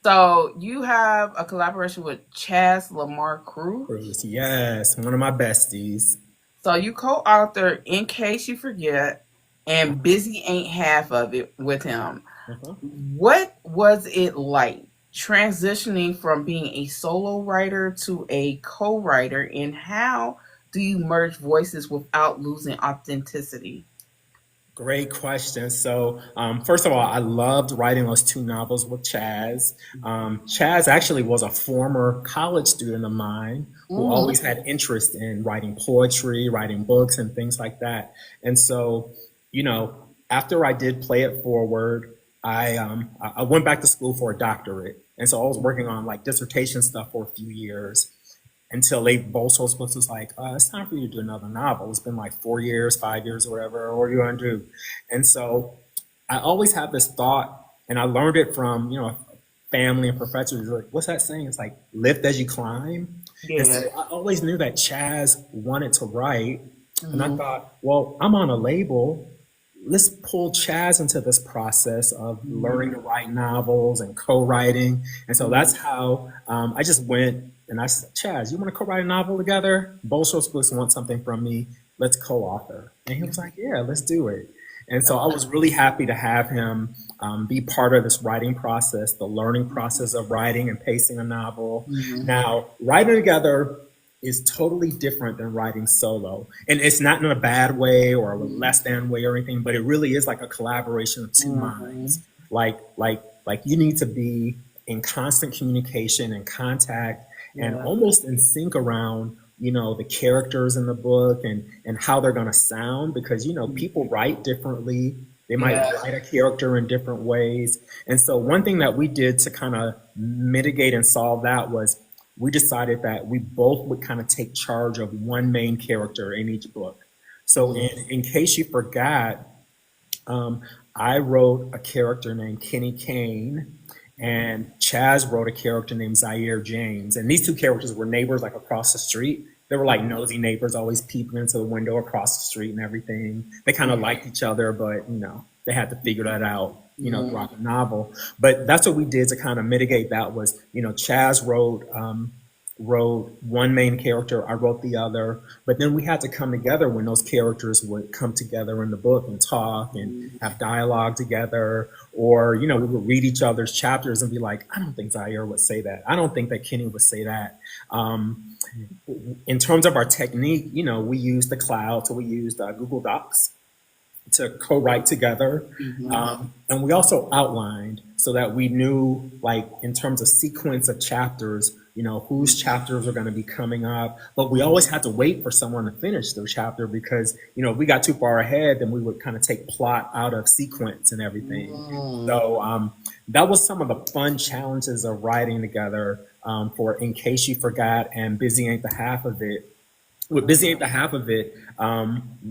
So you have a collaboration with Chaz Lamar Cruz. Bruce, yes, one of my besties. So you co-author In Case You Forget and Busy Ain't Half of It with him. Uh-huh. What was it like transitioning from being a solo writer to a co-writer, and how do you merge voices without losing authenticity? Great question. So, first of all, I loved writing those two novels with Chaz. Chaz actually was a former college student of mine who always Mm-hmm. had interest in writing poetry, writing books, and things like that. And so, you know, after I did Play It Forward, I went back to school for a doctorate, and so I was working on like dissertation stuff for a few years until they both so supposed was like, it's time for you to do another novel. It's been like 4 years, 5 years, or whatever. What are you going to do? And so I always have this thought, and I learned it from, family and professors. Like, what's that saying? It's like, lift as you climb. And Yeah. so I always knew that Chaz wanted to write. And I Mm-hmm. thought, well, I'm on a label. Let's pull Chaz into this process of learning to write novels and co-writing. And so Mm-hmm. that's how I just went and I said, Chaz, you want to co-write a novel together? Bolshoi Books want something from me. Let's co-author. And he was like, yeah, let's do it. And so I was really happy to have him be part of this writing process, the learning process of writing and pacing a novel. Mm-hmm. Now, writing together is totally different than writing solo. And it's not in a bad way or a less than way or anything, but it really is like a collaboration of two Mm-hmm. minds. Like you need to be in constant communication and contact and Yeah. almost in sync around, the characters in the book and how they're going to sound because, people write differently. They might Yeah. write a character in different ways. And so one thing that we did to kind of mitigate and solve that was we decided that we both would kind of take charge of one main character in each book. So in case you forgot, I wrote a character named Kenny Kane, and Chaz wrote a character named Zaire James. And these two characters were neighbors like across the street. They were like nosy neighbors, always peeping into the window across the street and everything. They kind of liked each other, but they had to figure that out, Mm-hmm. throughout the novel. But that's what we did to kind of mitigate that was, Chaz wrote one main character, I wrote the other, but then we had to come together when those characters would come together in the book and talk and have dialogue together, or we would read each other's chapters and be like, I don't think Zaire would say that. I don't think that Kenny would say that. In terms of our technique, we used the cloud, so we used Google Docs to co-write together. Mm-hmm. And we also outlined so that we knew, like, in terms of sequence of chapters, whose chapters are going to be coming up. But we always had to wait for someone to finish their chapter because, if we got too far ahead, then we would kind of take plot out of sequence and everything. Mm-hmm. So that was some of the fun challenges of writing together for In Case You Forgot and Busy Ain't the Half of It. With Busy Ain't the Half of It,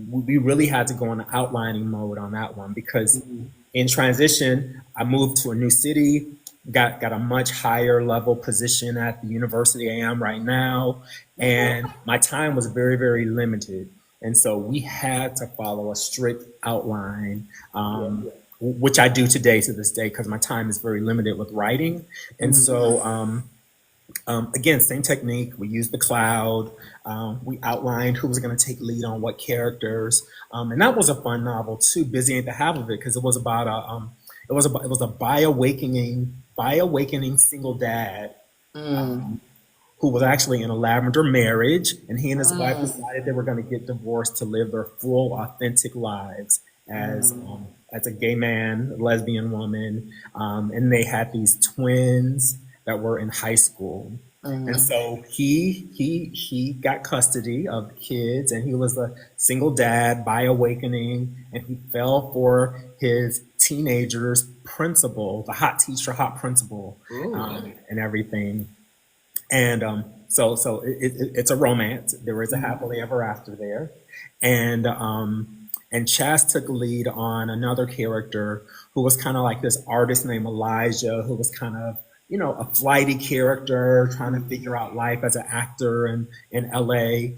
we really had to go into outlining mode on that one because in transition, I moved to a new city, got a much higher level position at the university I am right now, and my time was very, very limited. And so we had to follow a strict outline, which I do today to this day because my time is very limited with writing. And so Again, same technique. We used the cloud. We outlined who was going to take lead on what characters, and that was a fun novel too. Busy ain't the half of it because it was about it was a by awakening single dad Mm, who was actually in a lavender marriage, and he and his wife mm, decided they were going to get divorced to live their full, authentic lives mm, as a gay man, lesbian woman, and they had these twins that were in high school. And mm. so he got custody of the kids, and he was a single dad by awakening, and he fell for his teenager's principal, the hot teacher, hot principal, Ooh. and everything. And it's a romance. There is a Mm, happily ever after there, and Chaz took lead on another character who was kind of like this artist named Elijah, who was kind of a flighty character trying to mm. figure out life as an actor in LA.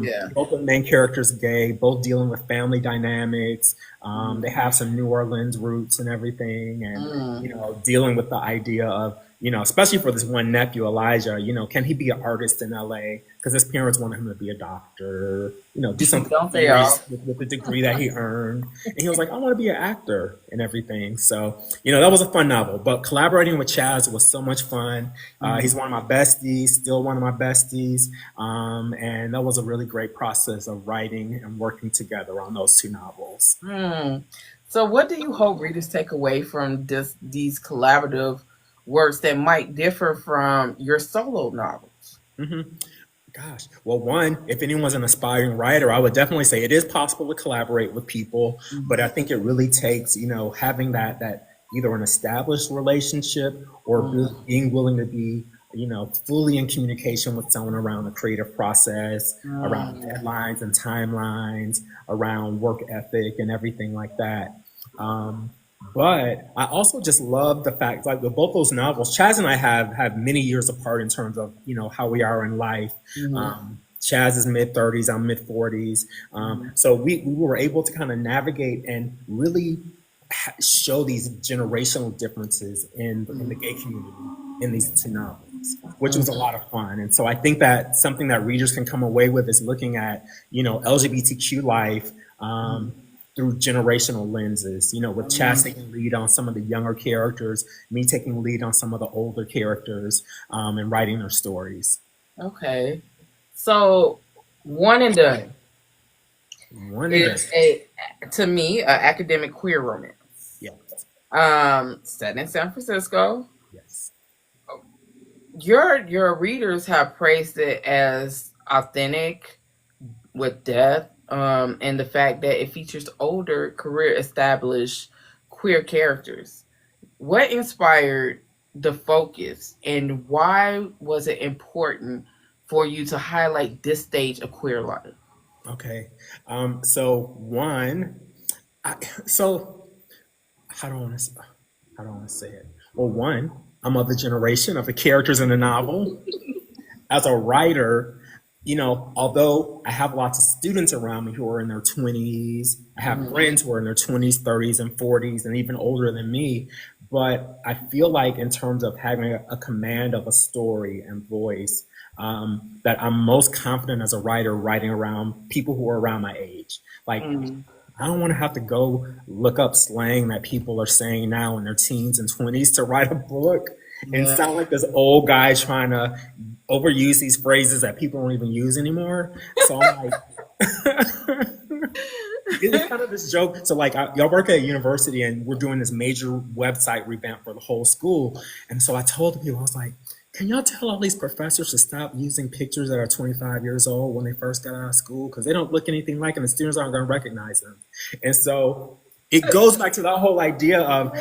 Yeah. Both the main characters gay, both dealing with family dynamics. They Mm, have some New Orleans roots and everything, and mm. dealing with the idea of especially for this one nephew, Elijah, can he be an artist in LA? Because his parents wanted him to be a doctor, do something Don't they all? serious with the degree that he earned. And he was like, I want to be an actor and everything. So, that was a fun novel. But collaborating with Chaz was so much fun. He's Mm, one of my besties, still one of my besties. And that was a really great process of writing and working together on those two novels. mm. So, what do you hope readers take away from these collaborative works that might differ from your solo novels? Gosh, well, one, if anyone's an aspiring writer, I would definitely say it is possible to collaborate with people, but I Mhm. think it really takes, having that either an established relationship or Mm, being willing to be, fully in communication with someone around the creative process, around mm, deadlines and timelines, around work ethic and everything like that. Um, but I also just love the fact, like with both those novels, Chaz and I have many years apart in terms of how we are in life. mhm, Chaz is mid 30s, I'm mid 40s, mhm, so we were able to kind of navigate and really show these generational differences in the gay community in these two novels, which was a mhm, lot of fun. And so I think that something that readers can come away with is looking at LGBTQ life. mhm, Through generational lenses, with Chaz mhm. taking lead on some of the younger characters, me taking lead on some of the older characters, and writing their stories. Okay. So, One and Done One and done. is a, to me, an academic queer romance. Yes, Set in San Francisco. yes. Your readers have praised it as authentic with depth, and the fact that it features older, career established queer characters. What inspired the focus, and why was it important for you to highlight this stage of queer life? Okay. So one, I, so how do I want to how do I want to say it? Well, one, I'm of the generation of the characters in the novel. As a writer, although I have lots of students around me who are in their 20s, I have Mhm. friends who are in their 20s, 30s, and 40s, and even older than me. But I feel like, in terms of having a command of a story and voice, that I'm most confident as a writer writing around people who are around my age. Like, Mhm. I don't want to have to go look up slang that people are saying now in their teens and 20s to write a book and Yeah. sound like this old guy trying to overuse these phrases that people don't even use anymore. So I'm like, it's kind of this joke. So, like, y'all work at a university and we're doing this major website revamp for the whole school. And so I told the people, I was like, can y'all tell all these professors to stop using pictures that are 25 years old when they first got out of school? Because they don't look anything like them. The students aren't going to recognize them. And so it goes back to that whole idea of,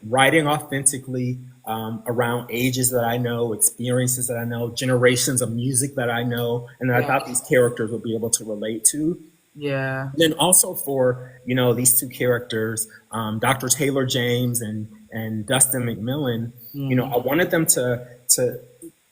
writing authentically, around ages that I know, experiences that I know, generations of music that I know, and that I Yeah. thought these characters would be able to relate to. Yeah. Then also for these two characters, Dr. Taylor James and Dustin McMillan, Mhm. I wanted them to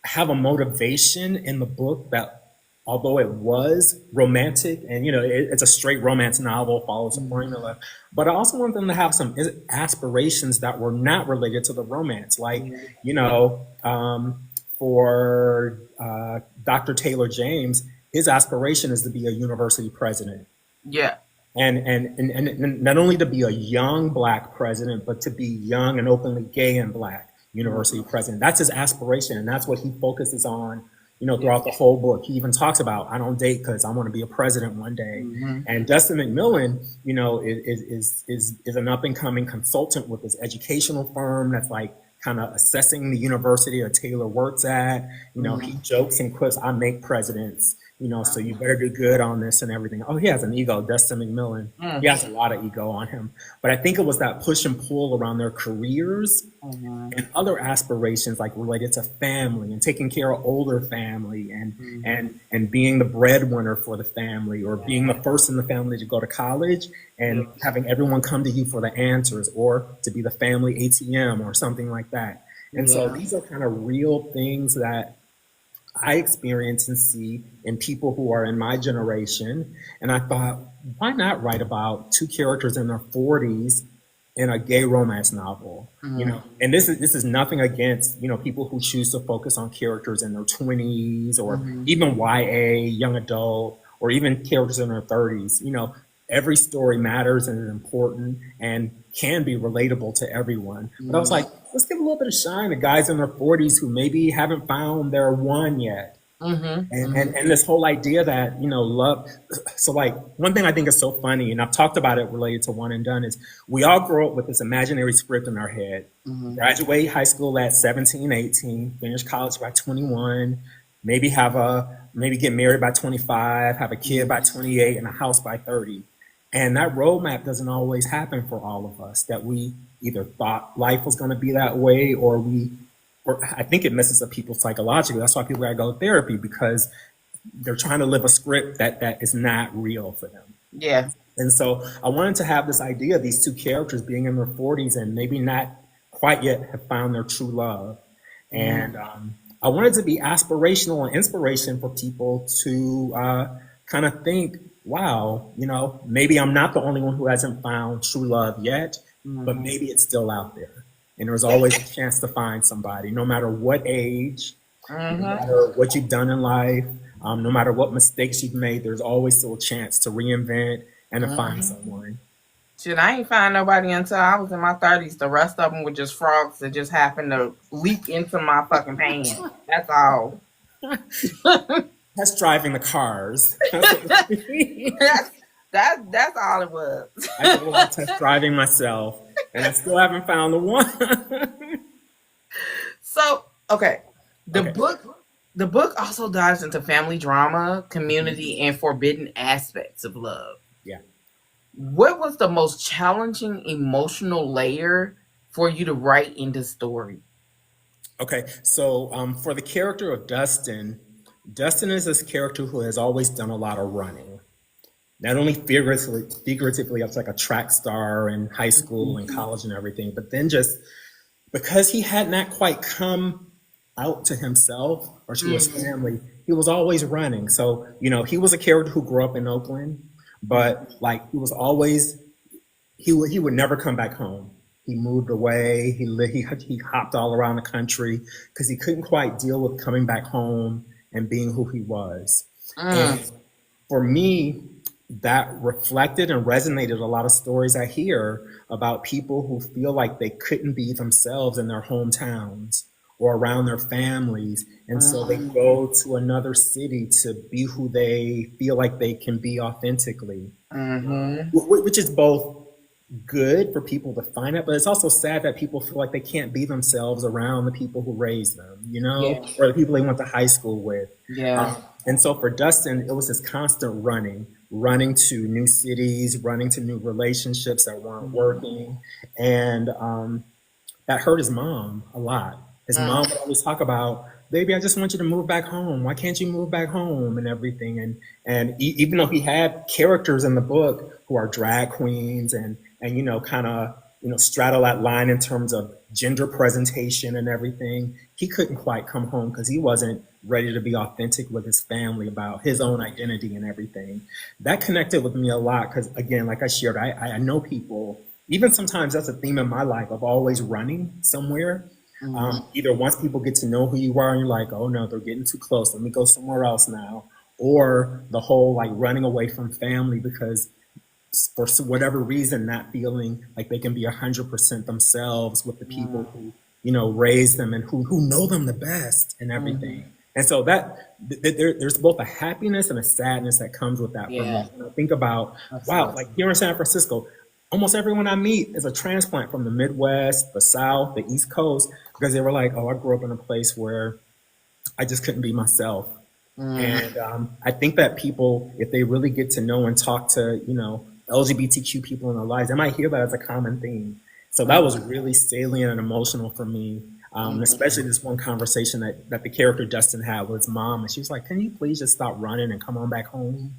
have a motivation in the book that, although it was romantic and it's a straight romance novel, follows a Mhm. formula, but I also want them to have some aspirations that were not related to the romance, like Mhm. you know um, for Dr. Taylor James, his aspiration is to be a university president. Yeah. And not only to be a young black president, but to be young and openly gay and black university president. That's his aspiration, and that's what he focuses on, throughout the whole book. He even talks about, I don't date because I want to be a president one day. And Dustin McMillan, is an up and coming consultant with his educational firm that's like kind of assessing the university that Taylor works at. He jokes and quips, I make presidents. So you better do good on this and everything. Oh, he has an ego, Dustin McMillan. He has a lot of ego on him. But I think it was that push and pull around their careers and other aspirations, like related to family and taking care of older family and being the breadwinner for the family, or being the first in the family to go to college and having everyone come to you for the answers, or to be the family ATM or something like that. And so these are kind of real things that I experience and see in people who are in my generation. And I thought, why not write about two characters in their 40s in a gay romance novel? And this is nothing against, people who choose to focus on characters in their 20s, or even YA, young adult, or even characters in their 30s. Every story matters and is important and can be relatable to everyone. But I was like, let's give a little bit of shine to guys in their 40s who maybe haven't found their one yet. And this whole idea that, love. So like, one thing I think is so funny, and I've talked about it related to One and Done, is we all grow up with this imaginary script in our head. Graduate high school at 17, 18, finish college by 21, maybe get married by 25, have a kid by 28, and a house by 30. And that roadmap doesn't always happen for all of us, that we either thought life was going to be that way, or I think it messes up people psychologically. That's why people got to go to therapy, because they're trying to live a script that is not real for them. Yeah. And so I wanted to have this idea of these two characters being in their 40s and maybe not quite yet have found their true love. And I wanted to be aspirational and inspiration for people to kind of think, wow, maybe I'm not the only one who hasn't found true love yet, but maybe it's still out there. And there's always a chance to find somebody, no matter what age, no matter what you've done in life, no matter what mistakes you've made, there's always still a chance to reinvent and to find someone. Shit, I ain't find nobody until I was in my 30s. The rest of them were just frogs that just happened to leak into my fucking pants. That's all. That's driving the cars. That's all it was. I did a lot of test driving myself, and I still haven't found the one. So, okay. The book also dives into family drama, community, and forbidden aspects of love. Yeah. What was the most challenging emotional layer for you to write in this story? Okay, so for the character of Dustin is this character who has always done a lot of running. Not only figuratively as like a track star in high school and college and everything, but then just because he had not quite come out to himself or to his family, he was always running. So, he was a character who grew up in Oakland, but like he was always, he would never come back home. He moved away. He hopped all around the country because he couldn't quite deal with coming back home and being who he was. And for me, that reflected and resonated a lot of stories I hear about people who feel like they couldn't be themselves in their hometowns or around their families. And so they go to another city to be who they feel like they can be authentically, which is both good for people to find out, but it's also sad that people feel like they can't be themselves around the people who raised them, or the people they went to high school with. And so for Dustin, it was this constant running to new cities, running to new relationships that weren't working. And that hurt his mom a lot. His mom would always talk about, baby, I just want you to move back home. Why can't you move back home and everything? And even though he had characters in the book who are drag queens and kind of, straddle that line in terms of gender presentation and everything, he couldn't quite come home because he wasn't ready to be authentic with his family about his own identity and everything. That connected with me a lot because, again, like I shared, I know people, even sometimes that's a theme in my life of always running somewhere. Either once people get to know who you are and you're like, oh no, they're getting too close, let me go somewhere else now. Or the whole like running away from family because for whatever reason, not feeling like they can be 100% themselves with the people who, raise them and who know them the best and everything. And so there's both a happiness and a sadness that comes with that for me. Yeah. When I think about, wow, like here in San Francisco, almost everyone I meet is a transplant from the Midwest, the South, the East Coast, because they were like, oh, I grew up in a place where I just couldn't be myself. And I think that people, if they really get to know and talk to, LGBTQ people in their lives, they might hear that as a common theme. So that was really salient and emotional for me, especially this one conversation that the character Justin had with his mom. And she was like, can you please just stop running and come on back home?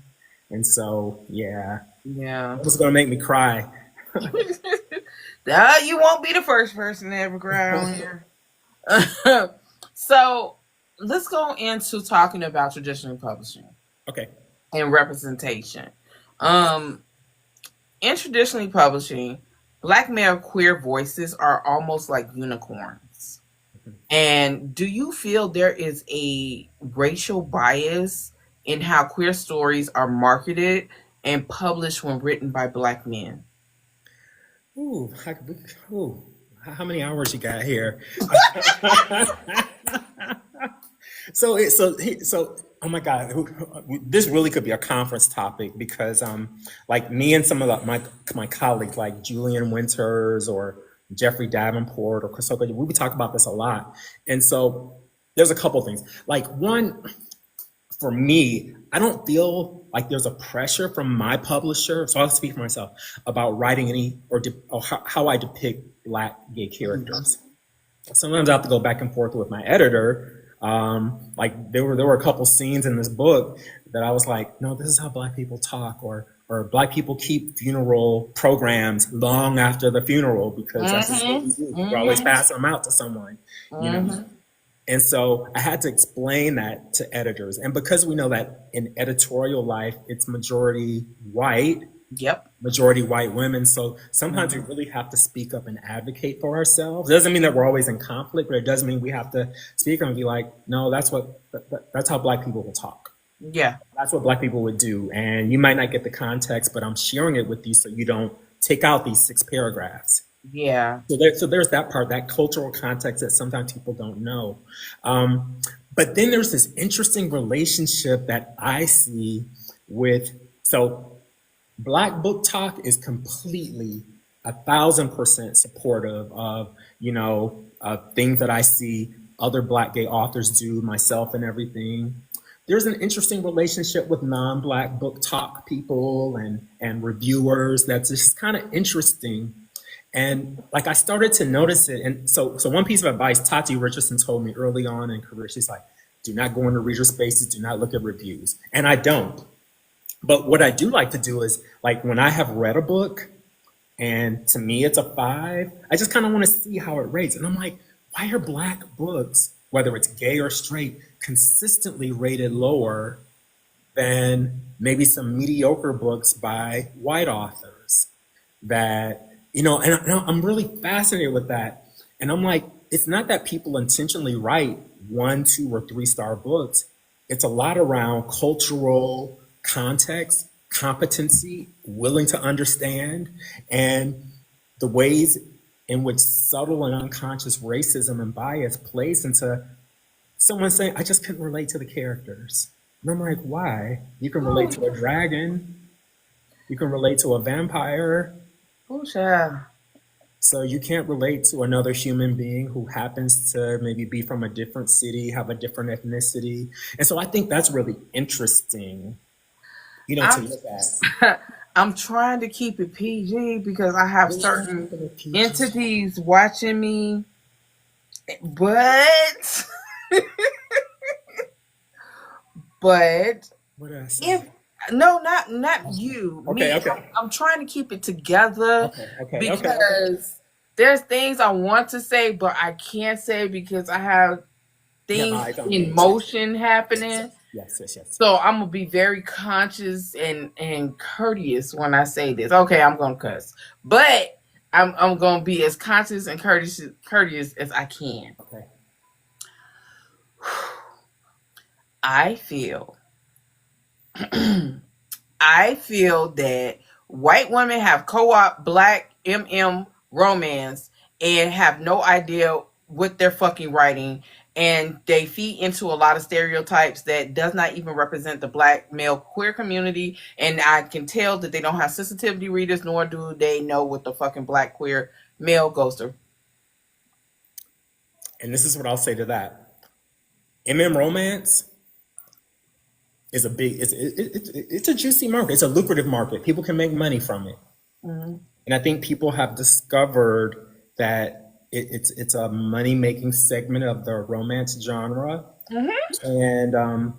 And so, yeah, Yeah. it was going to make me cry. You won't be the first person to ever cry on here. So let's go into talking about traditional publishing Okay. and representation. In traditionally publishing, Black male queer voices are almost like unicorns. And do you feel there is a racial bias in how queer stories are marketed and published when written by Black men? Ooh, how many hours you got here? So, oh my God, this really could be a conference topic because, like me and some of my colleagues, like Julian Winters or Jeffrey Davenport or Chris Oka, we talk about this a lot. And so, there's a couple things. Like one, for me, I don't feel like there's a pressure from my publisher, so I'll speak for myself about writing any or how I depict Black gay characters. Sometimes I have to go back and forth with my editor. Like there were a couple scenes in this book that I was like, no, this is how Black people talk, or Black people keep funeral programs long after the funeral because that's just what we do. We're always passing them out to someone, you know. And so I had to explain that to editors. And because we know that in editorial life, it's majority white, majority white women. So sometimes we really have to speak up and advocate for ourselves. It doesn't mean that we're always in conflict, but it does mean we have to speak up and be like, no, that's how Black people will talk. Yeah. That's what Black people would do. And you might not get the context, but I'm sharing it with you so you don't take out these 6 paragraphs. Yeah. So there's that part, that cultural context that sometimes people don't know. But then there's this interesting relationship that I see so Black Booktalk is completely 1,000% supportive of, things that I see other Black gay authors do, myself and everything. There's an interesting relationship with non-Black Booktalk people and reviewers that's just kind of interesting. And like I started to notice it. And so one piece of advice Tati Richardson told me early on in career, she's like, do not go into reader spaces, do not look at reviews. And I don't. But what I do like to do is like when I have read a book and to me it's a 5, I just kind of want to see how it rates. And I'm like, why are Black books, whether it's gay or straight, consistently rated lower than maybe some mediocre books by white authors that, and I'm really fascinated with that. And I'm like, it's not that people intentionally write 1, 2, or 3-star books. It's a lot around cultural context, competency, willing to understand, and the ways in which subtle and unconscious racism and bias plays into someone saying, I just couldn't relate to the characters. And I'm like, why? You can relate to a dragon. You can relate to a vampire. Oh, child. So you can't relate to another human being who happens to maybe be from a different city, have a different ethnicity. And so I think that's really interesting, to look at. I'm trying to keep it PG because I have certain entities watching me, but What did I say? No, not you. Okay, me. okay. I'm trying to keep it together Okay. because there's things I want to say, but I can't say because I have things in motion happening. Yes. So I'm gonna be very conscious and courteous when I say this. Okay, I'm gonna cuss, but I'm gonna be as conscious and courteous as I can. Okay. I feel I feel that white women have co-op black romance and have no idea what they're fucking writing, and they feed into a lot of stereotypes that does not even represent the black male queer community, and I can tell that they don't have sensitivity readers, nor do they know what the fucking black queer male goes through. And this is what I'll say to that. Romance is a big, it's a juicy market. It's a lucrative market. People can make money from it. Mm-hmm. And I think people have discovered that it's a money making segment of the romance genre. Mm-hmm. And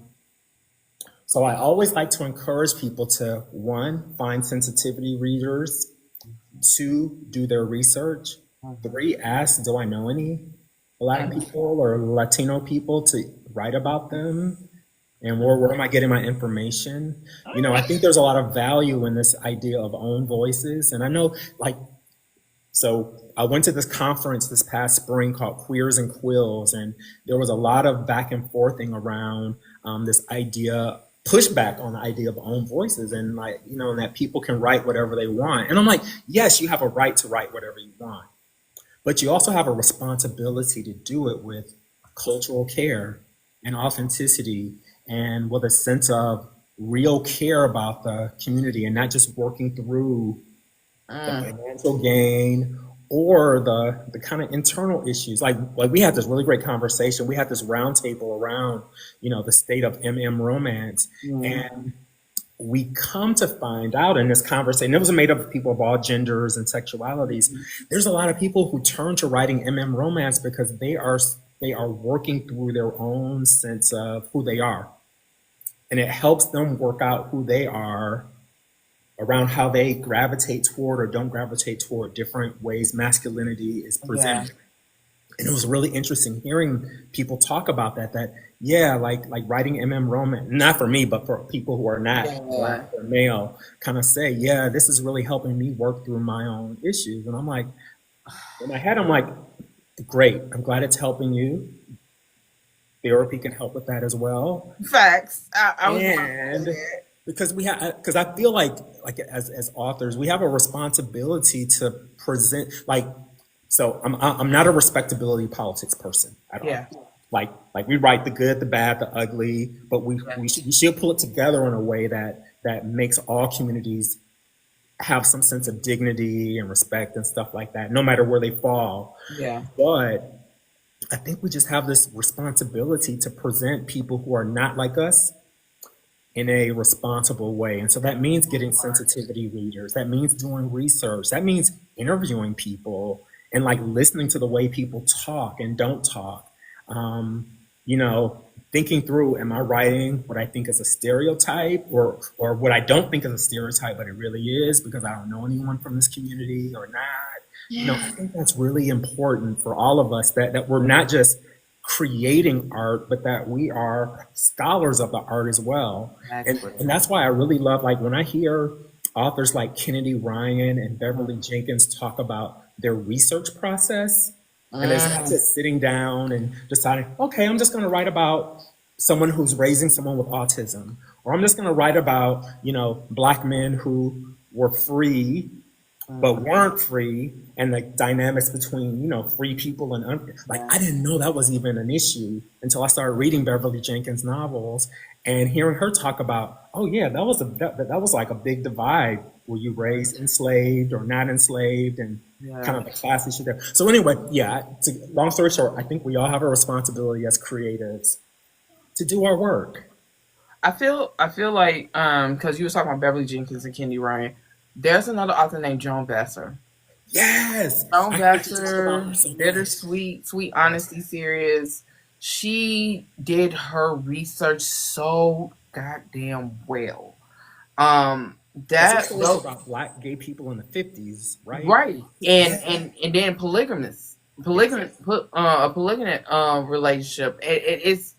so I always like to encourage people to, one, find sensitivity readers, two, do their research, three, ask, do I know any Black people or Latino people to write about them? And where am I getting my information? I think there's a lot of value in this idea of own voices. And I know, like, so I went to this conference this past spring called Queers and Quills, and there was a lot of back and forthing around this idea, pushback on the idea of own voices, and like, and that people can write whatever they want. And I'm like, yes, you have a right to write whatever you want, but you also have a responsibility to do it with cultural care and authenticity and with a sense of real care about the community and not just working through the financial gain or the kind of internal issues. Like we had this really great conversation. We had this roundtable around, the state of romance. And we come to find out in this conversation, it was made up of people of all genders and sexualities. There's a lot of people who turn to writing romance because they are working through their own sense of who they are. And it helps them work out who they are around how they gravitate toward or don't gravitate toward different ways masculinity is presented. Yeah. And it was really interesting hearing people talk about that like writing romance, not for me, but for people who are not Black or male, kind of say, yeah, this is really helping me work through my own issues. And I'm like, in my head, I'm like, great, I'm glad it's helping you. Therapy can help with that as well. Facts. Because I feel like as authors, we have a responsibility to present, like, so I'm not a respectability politics person at all. Like we write the good, the bad, the ugly, but we should pull it together in a way that makes all communities have some sense of dignity and respect and stuff like that, no matter where they fall. Yeah. But I think we just have this responsibility to present people who are not like us in a responsible way. And so that means getting sensitivity readers. That means doing research. That means interviewing people and like listening to the way people talk and don't talk. Thinking through, am I writing what I think is a stereotype or what I don't think is a stereotype, but it really is because I don't know anyone from this community or not. I think that's really important for all of us that we're not just creating art, but that we are scholars of the art as well. And that's why I really love, like, when I hear authors like Kennedy Ryan and Beverly Jenkins talk about their research process, and it's not just sitting down and deciding, okay, I'm just going to write about someone who's raising someone with autism, or I'm just going to write about, Black men who were free but weren't free, and the dynamics between, free people and I didn't know that was even an issue until I started reading Beverly Jenkins novels and hearing her talk about, oh yeah, that was like a big divide where you raised enslaved or not enslaved and kind of the class issue there. So anyway, long story short, I think we all have a responsibility as creatives to do our work. I feel like because you were talking about Beverly Jenkins and Kennedy Ryan. There's another author named Joan Vassar. Yes. Joan Vassar, Bittersweet, Sweet Honesty series. She did her research so goddamn well. That's about Black gay people in the 50s, right? Right. And then a polygamous relationship. It's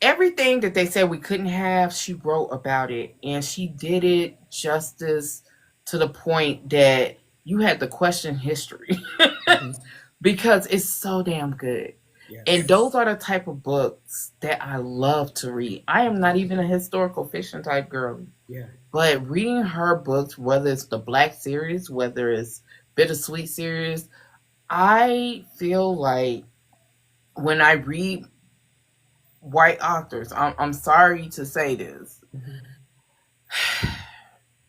everything that they said we couldn't have, she wrote about it, and she did it justice to the point that you had to question history Mhm. because it's so damn good. And Yes. those are the type of books that I love to read. I am not even a historical fiction type girl, Yeah. but reading her books, whether it's the Black series, whether it's Bittersweet series, I feel like when I read white authors, I'm sorry to say this, Mhm.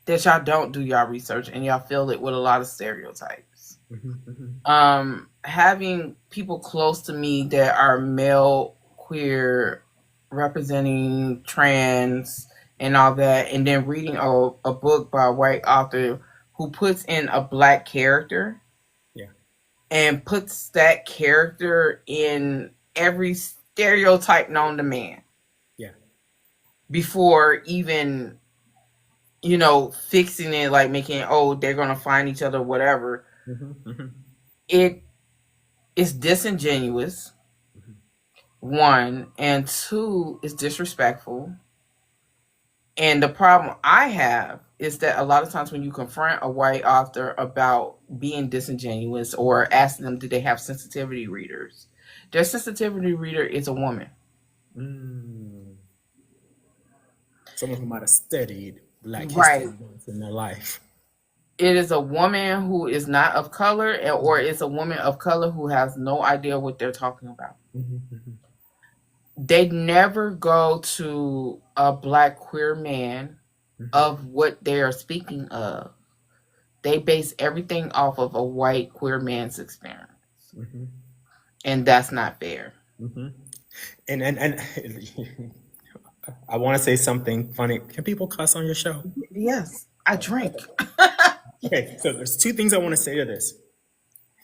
that y'all don't do y'all research and y'all fill it with a lot of stereotypes. Mhm. Mhm. Having people close to me that are male, queer, representing trans, and all that, and then reading a book by a white author who puts in a black character Yeah. and puts that character in every stereotype known to man Yeah. before even, fixing it, like making, oh, they're gonna find each other, whatever. Mhm. Mhm. It is disingenuous, Mhm. one, and two, is disrespectful. And the problem I have is that a lot of times when you confront a white author about being disingenuous or asking them, do they have sensitivity readers? Their sensitivity reader is a woman. Mm. Someone who might have studied Black history Right. once in their life. It is a woman who is not of color, or it's a woman of color who has no idea what they're talking about. Mhm. Mhm. They never go to a black queer man Mhm. of what they are speaking of. They base everything off of a white queer man's experience. Mhm. And that's not fair. Mhm. And I want to say something funny. Can people cuss on your show? Yes, I Oh, drink. okay. Okay. So there's two things I want to say to this,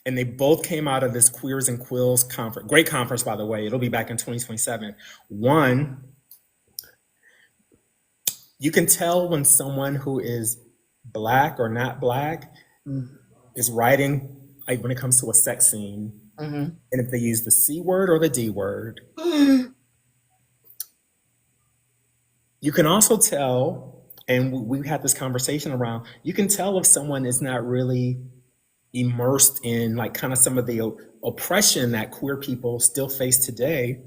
and they both came out of this Queers and Quills conference. Great conference, by the way. It'll be back in 2027. One, you can tell when someone who is black or not black is writing, like when it comes to a sex scene, Mm-hmm. and if they use the C word or the D word. You can also tell, and we had this conversation around, you can tell if someone is not really immersed in like kind of some of the oppression that queer people still face today,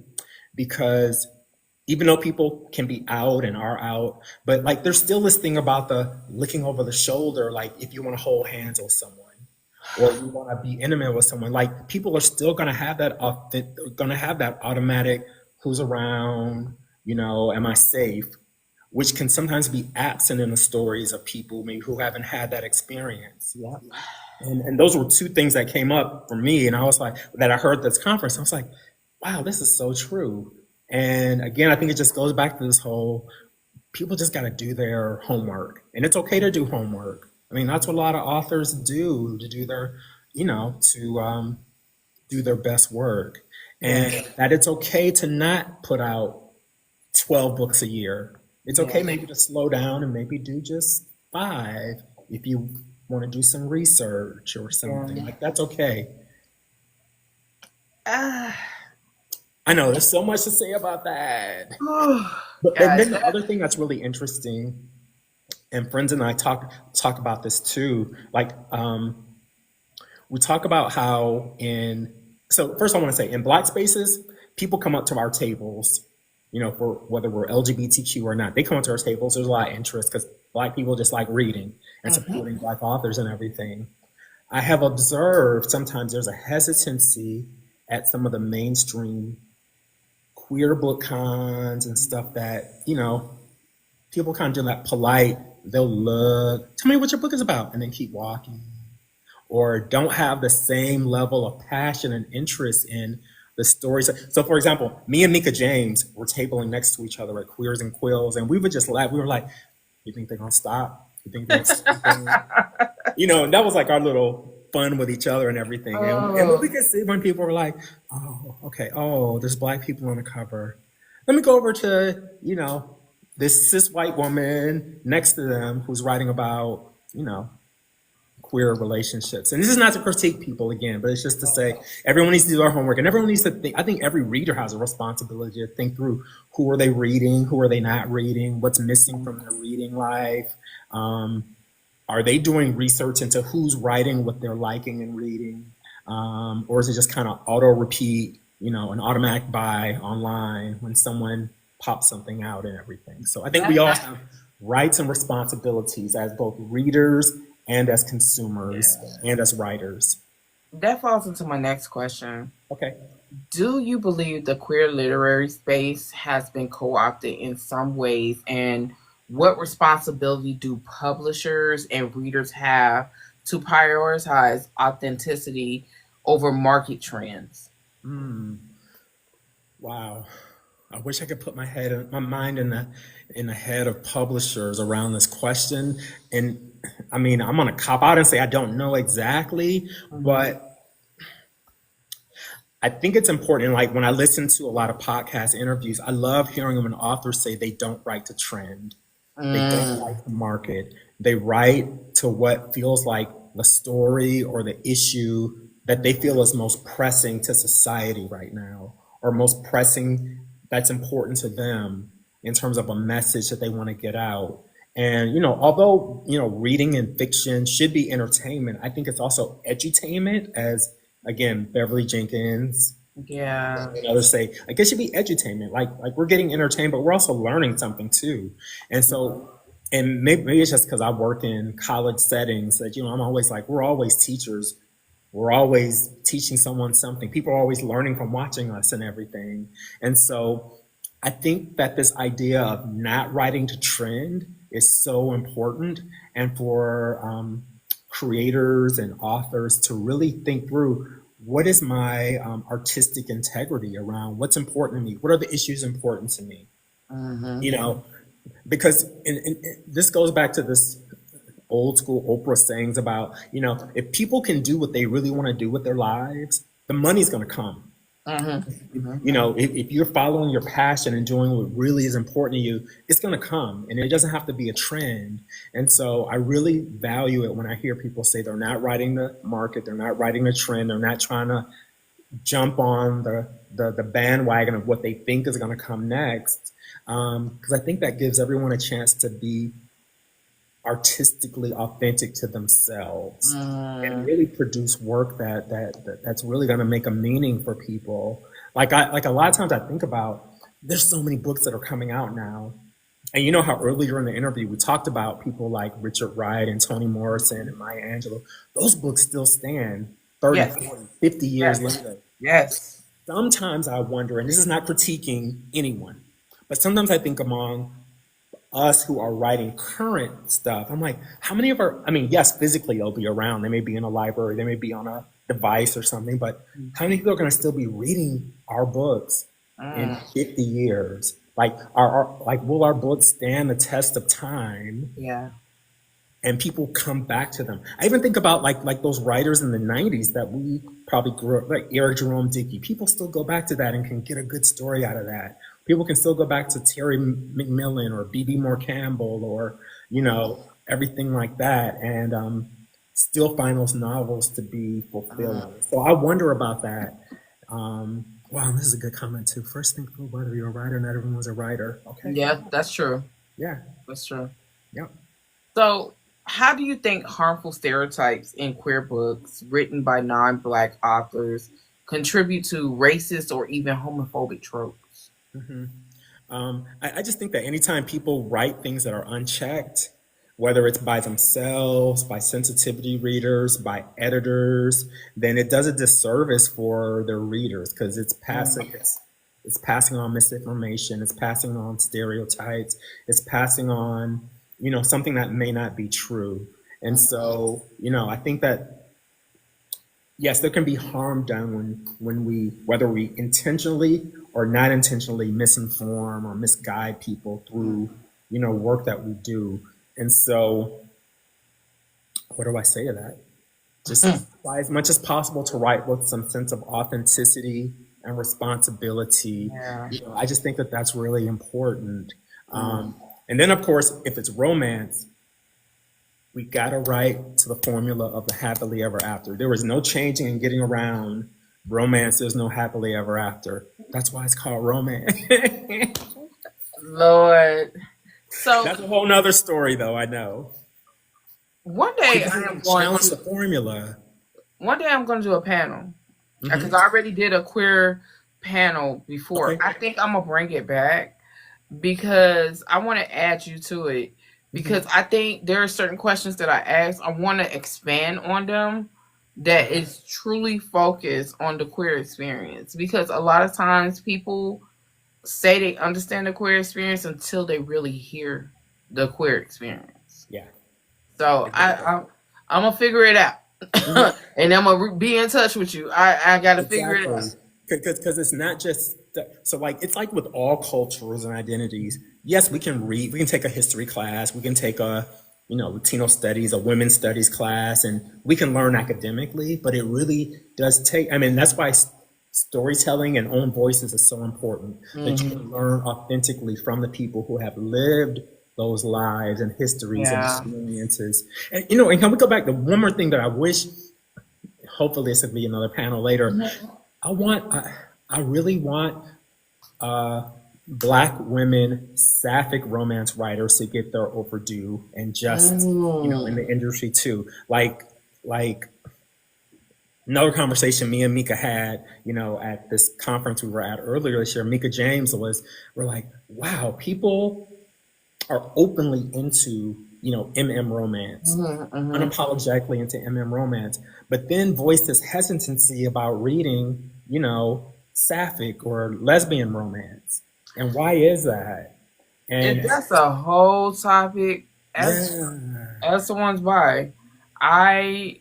because even though people can be out and are out, but like there's still this thing about the looking over the shoulder, like if you want to hold hands with someone or you want to be intimate with someone, like people are still going to have that going to have that automatic who's around, am I safe, which can sometimes be absent in the stories of people maybe who haven't had that experience. Yep. And those were two things that came up for me. And I was like, that I heard this conference. I was like, wow, this is so true. And again, I think it just goes back to this whole people just got to do their homework. And it's okay to do homework. I mean, that's what a lot of authors do to do their, to do their best work. And Yes. that it's okay to not put out 12 books a year. It's okay Yes. maybe to slow down and maybe do just five if you want to do some research or something. Yeah. Like that's okay. Ah. I know there's so much to say about that. But and Guys, then the other thing that's really interesting, and friends and I talk about this too. Like we talk about how in so first I want to say in black spaces, people come up to our tables, for whether we're LGBTQ or not. They come up to our tables. There's a lot of interest because black people just like reading and mhm. supporting black authors and everything. I have observed sometimes there's a hesitancy at some of the mainstream queer book cons and stuff that, people kind of do that polite. They'll look, tell me what your book is about, and then keep walking, or don't have the same level of passion and interest in the stories. So, for example, me and Mika James were tabling next to each other at Queers and Quills, and we would just laugh. We were like, "You think they're gonna stop? You think they're gonna say anything?" And that was like our little fun with each other and everything. And what we Oh, could see when people were like, "Oh, okay. Oh, there's black people on the cover. Let me go over to this cis white woman next to them who's writing about queer relationships." And this is not to critique people again, but it's just to say everyone needs to do their homework and everyone needs to think. I think every reader has a responsibility to think through who are they reading, who are they not reading, what's missing from their reading life. are they doing research into who's writing what they're liking and reading? Or is it just kind of auto repeat, an automatic buy online when someone pops something out and everything? So I think we That all have rights and responsibilities as both readers and as consumers and as writers. that falls into my next question. Okay. Do you believe the queer literary space has been co-opted in some ways, and what responsibility do publishers and readers have to prioritize authenticity over market trends? Wow. I wish I could put my mind in the head of publishers around this question. And I mean, I'm gonna cop out and say I don't know exactly, but I think it's important. Like when I listen to a lot of podcast interviews, I love hearing an author say they don't write to trend. They don't Mm, write the market. They write to what feels like the story or the issue that they feel is most pressing to society right now, or most pressing that's important to them in terms of a message that they want to get out. And although reading and fiction should be entertainment, I think it's also edutainment, as again Beverly Jenkins yeah. and others say, like it should be edutainment. Like we're getting entertained, but we're also learning something too. And so, and maybe it's just because I work in college settings that I'm always like, we're always teachers. We're always teaching someone something. People are always learning from watching us and everything. And so, I think that this idea of not writing to trend is so important, and for creators and authors to really think through what is my artistic integrity around what's important to me, what are the issues important to me, Hmm. you know, because this goes back to this old school Oprah sayings about, if people can do what they really want to do with their lives, the money's going to come. Hmm. Hmm. If you're following your passion and doing what really is important to you, it's going to come, and it doesn't have to be a trend. And so I really value it when I hear people say they're not writing the market, they're not writing the trend, they're not trying to jump on the bandwagon of what they think is going to come next. Because I think that gives everyone a chance to be artistically authentic to themselves and Mm, really produce work that's really going to make a meaning for people. Like a lot of times I think about, there's so many books that are coming out now, and you know how earlier in the interview we talked about people like Richard Wright and Toni Morrison and Maya Angelou. Those books still stand 30, yes. 40, 50 years Yes. later. Yes. Sometimes I wonder, and this is not critiquing anyone, but sometimes I think among us who are writing current stuff, I'm like, how many of I mean, yes, physically they'll be around. They may be in a library, they may be on a device or something, but how many people are going to still be reading our books in Mm, 50 years? Like, will our books stand the test of time yeah. and people come back to them? I even think about like those writers in the 90s that we probably grew up, like Eric Jerome Dickey. People still go back to that and can get a good story out of that. People can still go back to Terry McMillan or B.B. Moore Campbell or, everything like that, and still find those novels to be Mm, fulfilling. So I wonder about that. Wow, this is a good comment too. First thing, whether you're a writer, not everyone's a writer. Okay. yeah, that's true. Yeah. That's true. Yep. So, how do you think harmful stereotypes in queer books written by non black authors contribute to racist or even homophobic tropes? I just think that anytime people write things that are unchecked, whether it's by themselves, by sensitivity readers, by editors, then it does a disservice for their readers because Mm, it's passing on misinformation, it's passing on stereotypes, it's passing on, something that may not be true. And mm, so, I think that yes, there can be harm done when we, whether we intentionally or not intentionally, misinform or misguide people through mm, work that we do. And so, what do I say to that? Just mm. try as much as possible to write with some sense of authenticity and responsibility. Yeah. I just think that that's really important. Mm. And then, of course, if it's romance, we got to write to the formula of the happily ever after. There is no changing and getting around romance. There's no happily ever after. That's why it's called romance. Lord. So, That's a whole nother story, though, I know. one day People I who am want to going challenge to the formula. one day I'm going to do a panel because Hmm. I already did a queer panel before. Okay. I think I'm gonna bring it back because I want to add you to it because Hmm. I think there are certain questions that I ask. I want to expand on them that Uh-huh. is truly focused on the queer experience because a lot of times people say they understand the queer experience until they really hear the queer experience. Yeah. So Exactly. I'm gonna figure it out, Hmm. and I'm gonna be in touch with you. I gotta figure it out. Exactly. Because it's not just so like it's like with all cultures and identities. Yes, we can read. We can take a history class. We can take a Latino studies, a women's studies class, and we can learn academically. But it really does take. I mean, that's why storytelling and own voices is so important. That you Hmm. can learn authentically from the people who have lived those lives and histories and Yeah. experiences. And and can we go back to one more thing that I wish? Hopefully, this will be another panel later. I really want Black women sapphic romance writers to get their overdue, and just in the Mm. industry too. Like another conversation me and Mika had, at this conference we were at earlier this year. Mika James we're like, wow, people are openly into MM romance, Hmm. Hmm. unapologetically into MM romance, but then voice this hesitancy about reading, sapphic or lesbian romance. And why is that? If And that's a whole topic, yeah, as someone's by, I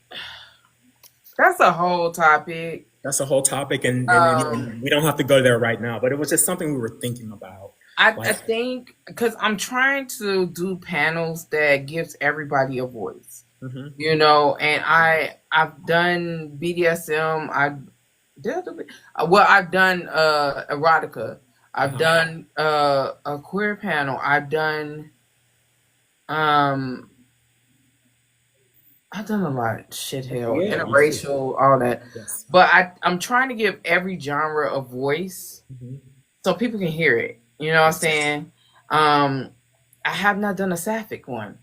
that's a whole topic. that's a whole topic, Um, and we don't have to go there right now. But it was just something we were thinking about. I Like, think because I'm trying to do panels that gives everybody a voice, hmm, and I've done BDSM. I did I do well. I've done erotica. I've uh-huh. done a queer panel. Um I've done a lot. Shit, hell, Yeah, you too. interracial, all that. Yes. But I'm trying to give every genre a voice Hmm. so people can hear it. You know what I'm Yes. saying? Um, I have not done a sapphic one,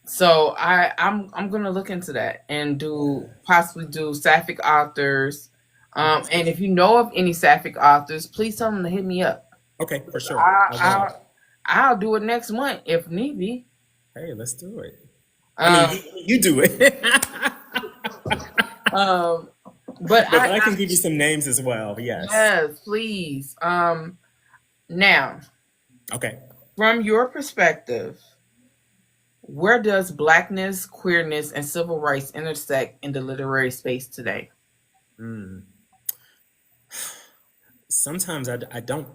so I'm gonna look into that and do Yeah. possibly do sapphic authors. Hmm. And if you know of any sapphic authors, please tell them to hit me up. Okay, for sure. I, I will. I'll do it next month if need be. Hey, let's do it. I mean, Um, you do it. um, but But I can give you some names as well. Yes. yes, please. Now, Okay. from your perspective, where does blackness, queerness, and civil rights intersect in the literary space today? Mm. Sometimes I don't.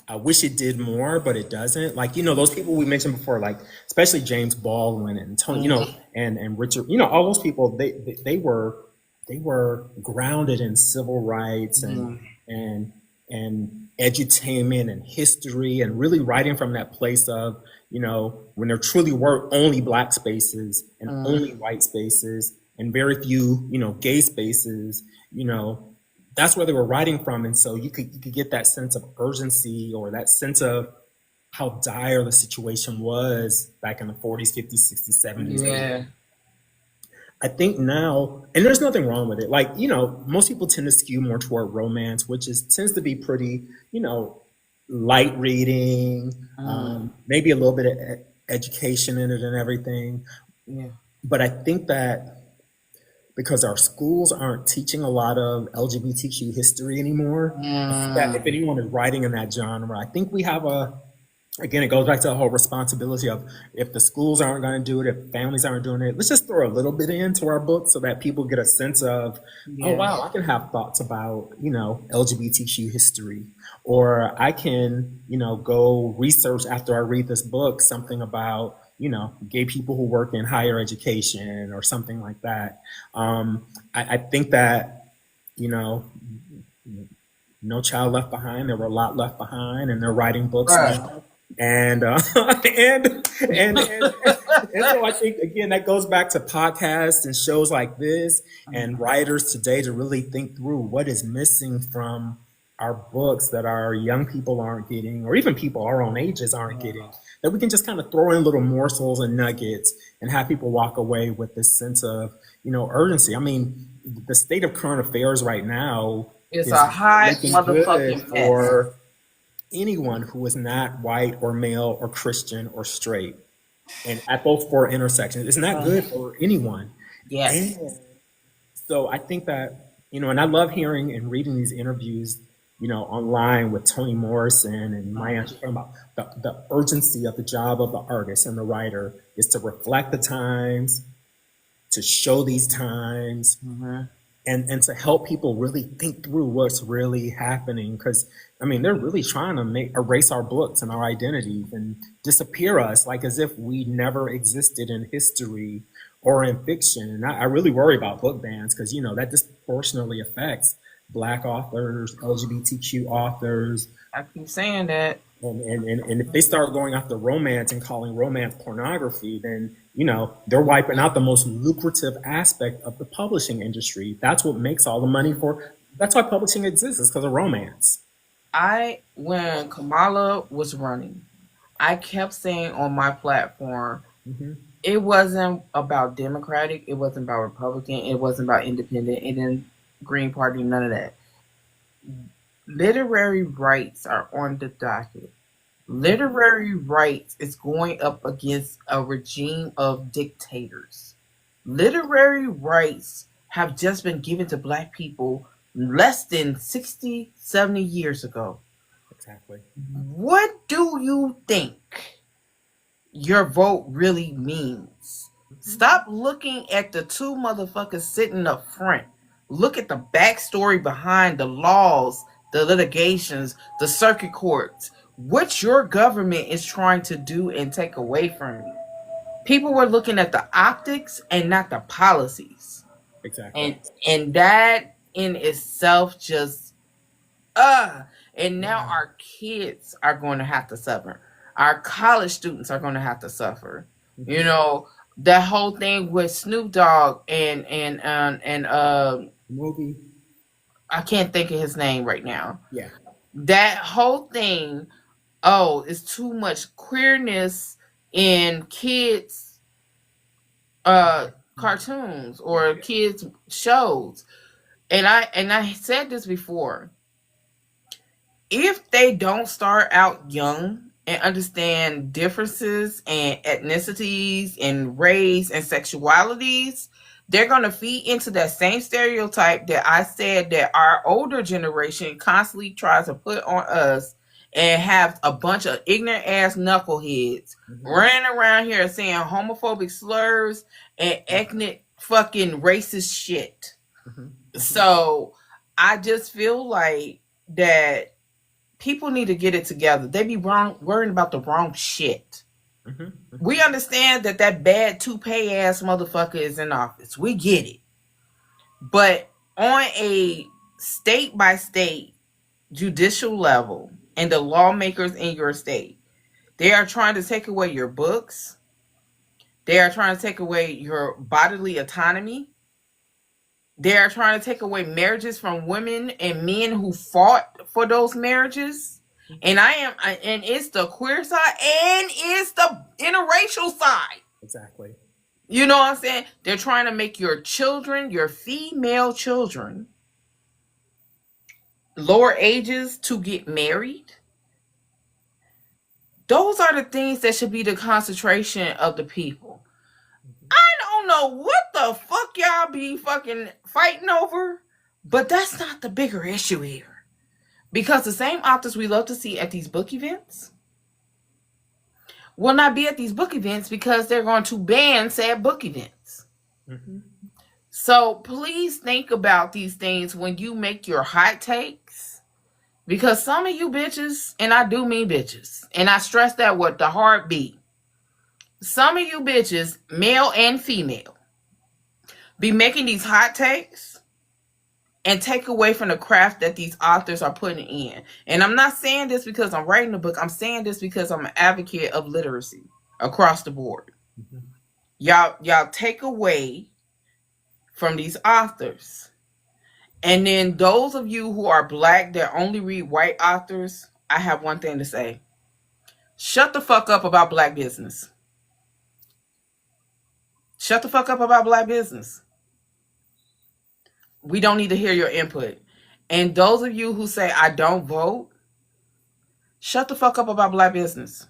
I wish it did more, but it doesn't. Like those people we mentioned before, like especially James Baldwin and Tony, Mhm. and Richard, all those people. They were grounded in civil rights Mhm. and and edutainment and history, and really writing from that place of when there truly were only Black spaces and only Mhm. white spaces and very few gay spaces. That's where they were writing from, and so you could get that sense of urgency, or that sense of how dire the situation was back in the 40s, 50s, 60s, 70s, 80s. Yeah. I think now, and there's nothing wrong with it. Like, most people tend to skew more toward romance, which tends to be pretty, light reading, Mhm. maybe a little bit of education in it and everything. Yeah. But I think that because our schools aren't teaching a lot of LGBTQ history anymore, I think that if Mm. anyone is writing in that genre, I think we have again, it goes back to the whole responsibility of, if the schools aren't going to do it, if families aren't doing it, let's just throw a little bit into our books so that people get a sense of, oh, Yeah. wow, I can have thoughts about, LGBTQ history. Or I can, go research after I read this book something about, gay people who work in higher education or something like that. I think that, you know, No Child Left Behind, there were a lot left behind, and they're writing books Right. now. And and so I think, again, that goes back to podcasts and shows like this, and Mhm. writers today to really think through what is missing from, our books that our young people aren't getting, or even people our own ages aren't getting, that we can just kind of throw in little morsels and nuggets and have people walk away with this sense of, urgency. I mean, the state of current affairs right now It's is a hot looking good motherfucking mess. for anyone who is not white or male or Christian or straight. And at those four intersections, it's not good for anyone. And Yes. so I think that, and I love hearing and reading these interviews, online with Toni Morrison and Maya Angelou talking about the urgency of the job of the artist and the writer is to reflect the times, to show these times, Mm-hmm. and to help people really think through what's really happening. Because I mean, they're really trying to erase our books and our identities and disappear us, like as if we never existed in history or in fiction. And I really worry about book bans because that disproportionately affects Black authors, LGBTQ authors, I keep saying that. and if they start going after romance and calling romance pornography, then they're wiping out the most lucrative aspect of the publishing industry. That's what makes all the money for. That's why publishing exists, is because of romance. When Kamala was running, I kept saying on my platform, Hmm. it wasn't about Democratic, it wasn't about Republican, it wasn't about Independent, and then Green Party, none of that. Literary rights are on the docket. Literary rights is going up against a regime of dictators. Literary rights have just been given to Black people less than 60, 70 years ago. Exactly. What do you think your vote really means? Stop looking at the two motherfuckers sitting up front. Look at the backstory behind the laws, the litigations, the circuit courts. What your government is trying to do and take away from you. People were looking at the optics and not the policies. Exactly. And that in itself just uh and now Yeah. our kids are going to have to suffer. Our college students are going to have to suffer. You Hmm. know, that whole thing with Snoop Dogg and Movie. I can't think of his name right now. Yeah. That whole thing, oh, it's too much queerness in kids cartoons or Yeah. kids shows. And I said this before, if they don't start out young and understand differences and ethnicities and race and sexualities, they're going to feed into that same stereotype that I said that our older generation constantly tries to put on us and have a bunch of ignorant ass knuckleheads Hmm. running around here saying homophobic slurs and ethnic fucking racist shit. Hmm. Hmm. So I just feel like that people need to get it together. They be wrong, worrying about the wrong shit. Hmm. We understand that bad toupee ass motherfucker is in office. We get it. But on a state by state judicial level and the lawmakers in your state, they are trying to take away your books. They are trying to take away your bodily autonomy. They are trying to take away marriages from women and men who fought for those marriages. And it's the queer side and it's the interracial side. Exactly. You know what I'm saying? They're trying to make your children, your female children, lower ages to get married. Those are the things that should be the concentration of the people. I don't know what the fuck y'all be fucking fighting over, but that's not the bigger issue here. Because the same authors we love to see at these book events will not be at these book events because they're going to ban said book events. Hmm. So please think about these things when you make your hot takes. Because some of you bitches, and I do mean bitches, and I stress that with the heartbeat, some of you bitches, male and female, be making these hot takes and take away from the craft that these authors are putting in. And I'm not saying this because I'm writing a book. I'm saying this because I'm an advocate of literacy across the board. Hmm. Y'all take away from these authors And then those of you who are black that only read white authors, I have one thing to say. Shut the fuck up about black business. Shut the fuck up about black business. We don't need to hear your input. And those of you who say I don't vote, shut the fuck up about black business.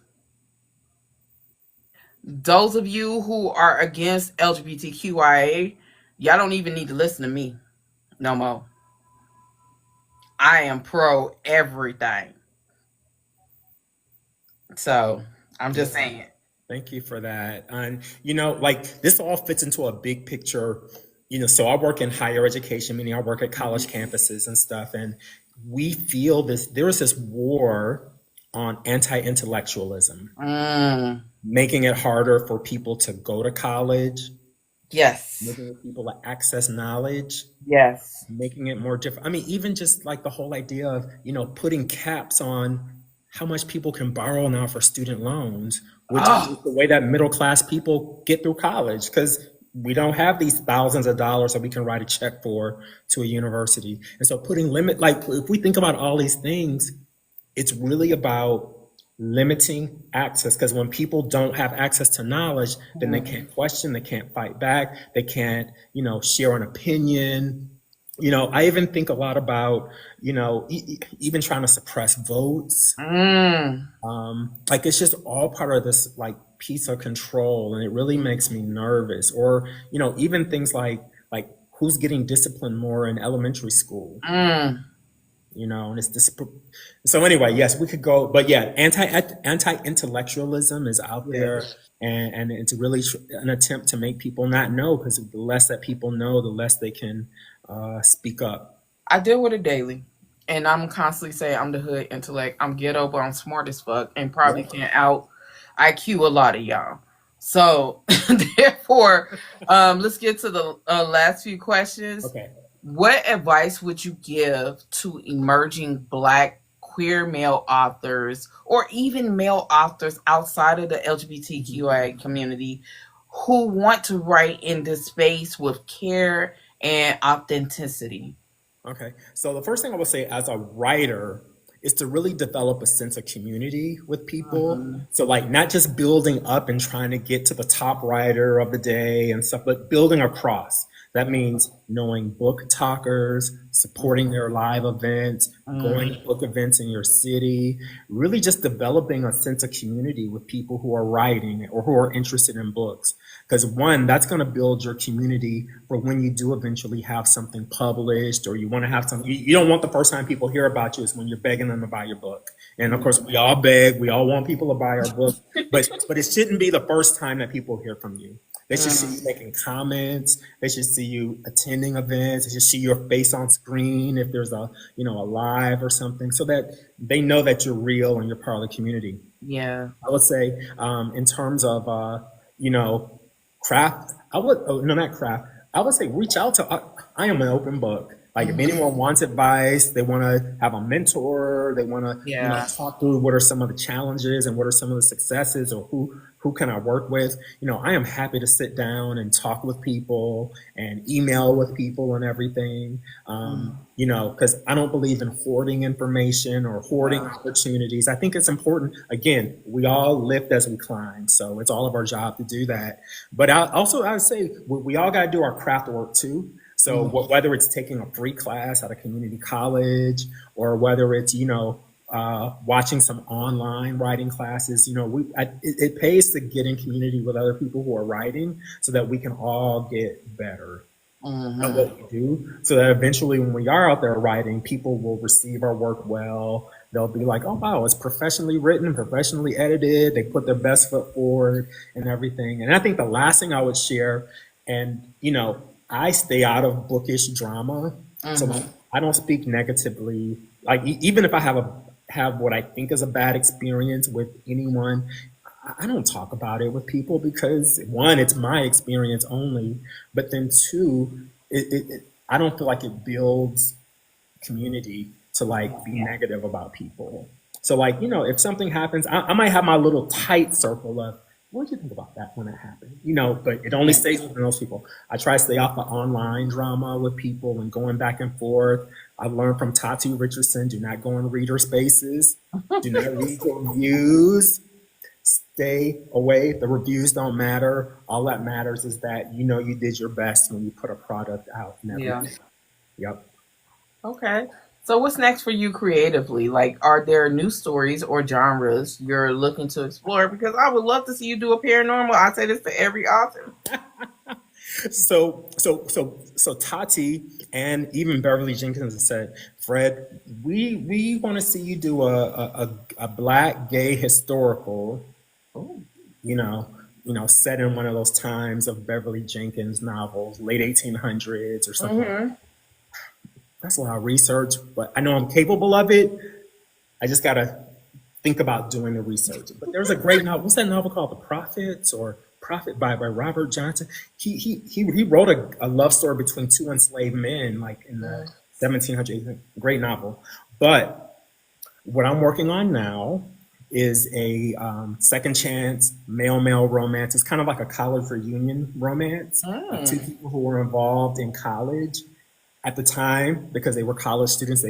Those of you who are against LGBTQIA, y'all don't even need to listen to me no more. I am pro everything. So I'm just Yeah. saying. Thank you for that. And, like this all fits into a big picture. So I work in higher education, meaning I work at college campuses and stuff. And we feel there is this war on anti-intellectualism, Mm, making it harder for people to go to college, yes. making it people to access knowledge, Yes. making it more different. I mean, even just like the whole idea of, putting caps on how much people can borrow now for student loans, which is Oh, the way that middle class people get through college because we don't have these thousands of dollars that we can write a check for to a university. And so putting limit, like if we think about all these things, it's really about limiting access because when people don't have access to knowledge, then they can't question, they can't fight back, they can't, share an opinion. I even think a lot about, even trying to suppress votes. mm, Like it's just all part of this like piece of control, and it really makes me nervous. Or even things like who's getting disciplined more in elementary school. mm. And it's this. So anyway, yes, we could go, but yeah, anti-intellectualism is out there, Yes. and it's really an attempt to make people not know because the less that people know, the less they can speak up. I deal with it daily. And I'm constantly saying I'm the hood intellect. I'm ghetto, but I'm smart as fuck and probably Yep. can out IQ a lot of y'all. So therefore, let's get to the last few questions. Okay. What advice would you give to emerging black queer male authors or even male authors outside of the LGBTQI community who want to write in this space with care and authenticity? Okay. So the first thing I would say as a writer is to really develop a sense of community with people. Mhm. So like not just building up and trying to get to the top writer of the day and stuff, but building across. That means knowing book talkers, supporting their live events, going to Mm, book events in your city, really just developing a sense of community with people who are writing or who are interested in books. Because one, that's going to build your community for when you do eventually have something published or you want to have something. You don't want the first time people hear about you is when you're begging them to buy your book. And of course, we all beg, we all want people to buy our book, but it shouldn't be the first time that people hear from you. They should see you mm, making comments. They should see you attending events. They should see your face on screen if there's a live or something, so that they know that you're real and you're part of the community. yeah. I would say, in terms of, you know, craft, no, not craft. I would say reach out to, I am an open book. Like if Mhm. anyone wants advice, they want to have a mentor, they want to, Yeah. talk through what are some of the challenges and what are some of the successes or who can I work with? I am happy to sit down and talk with people and email with people and everything. Mm, Because I don't believe in hoarding information or hoarding yeah. opportunities. I think it's important. Again, we all lift as we climb, so it's all of our job to do that. But I would say we all got to do our craft work too. So Mm, whether it's taking a free class at a community college or whether it's watching some online writing classes, it pays to get in community with other people who are writing so that we can all get better at mhm. what we do, so that eventually when we are out there writing, people will receive our work well. They'll be like, oh wow, it's professionally written, professionally edited, they put their best foot forward and everything. And I think the last thing I would share, and I stay out of bookish drama, so like Mhm. I don't speak negatively. Like even if I have what I think is a bad experience with anyone, I don't talk about it with people because one, it's my experience only, but then two, I don't feel like it builds community to like be Yeah. negative about people. So like if something happens, I might have my little tight circle of what did you think about that when it happened? You know, but it only stays within those people. I try to stay off the online drama with people and going back and forth. I learned from Tati Richardson, do not go in reader spaces. Do not read reviews. Stay away. The reviews don't matter. All that matters is that you know you did your best when you put a product out and Yeah. everything. Yep. Okay. So what's next for you creatively? Like, are there new stories or genres you're looking to explore? Because I would love to see you do a paranormal. I say this to every author. So Tati and even Beverly Jenkins said, Fred, we want to see you do a black gay historical, Oh. you know, set in one of those times of Beverly Jenkins novels, late 1800s or something. Mm-hmm. That's a lot of research, but I know I'm capable of it. I just gotta think about doing the research. But there's a great novel. What's that novel called? The Prophets or Prophet by Robert Johnson. He wrote a love story between two enslaved men, like in the 1700s. Great novel. But what I'm working on now is a second chance male romance. It's kind of like a college reunion romance of two Mm. people who were involved in college at the time because they were college students.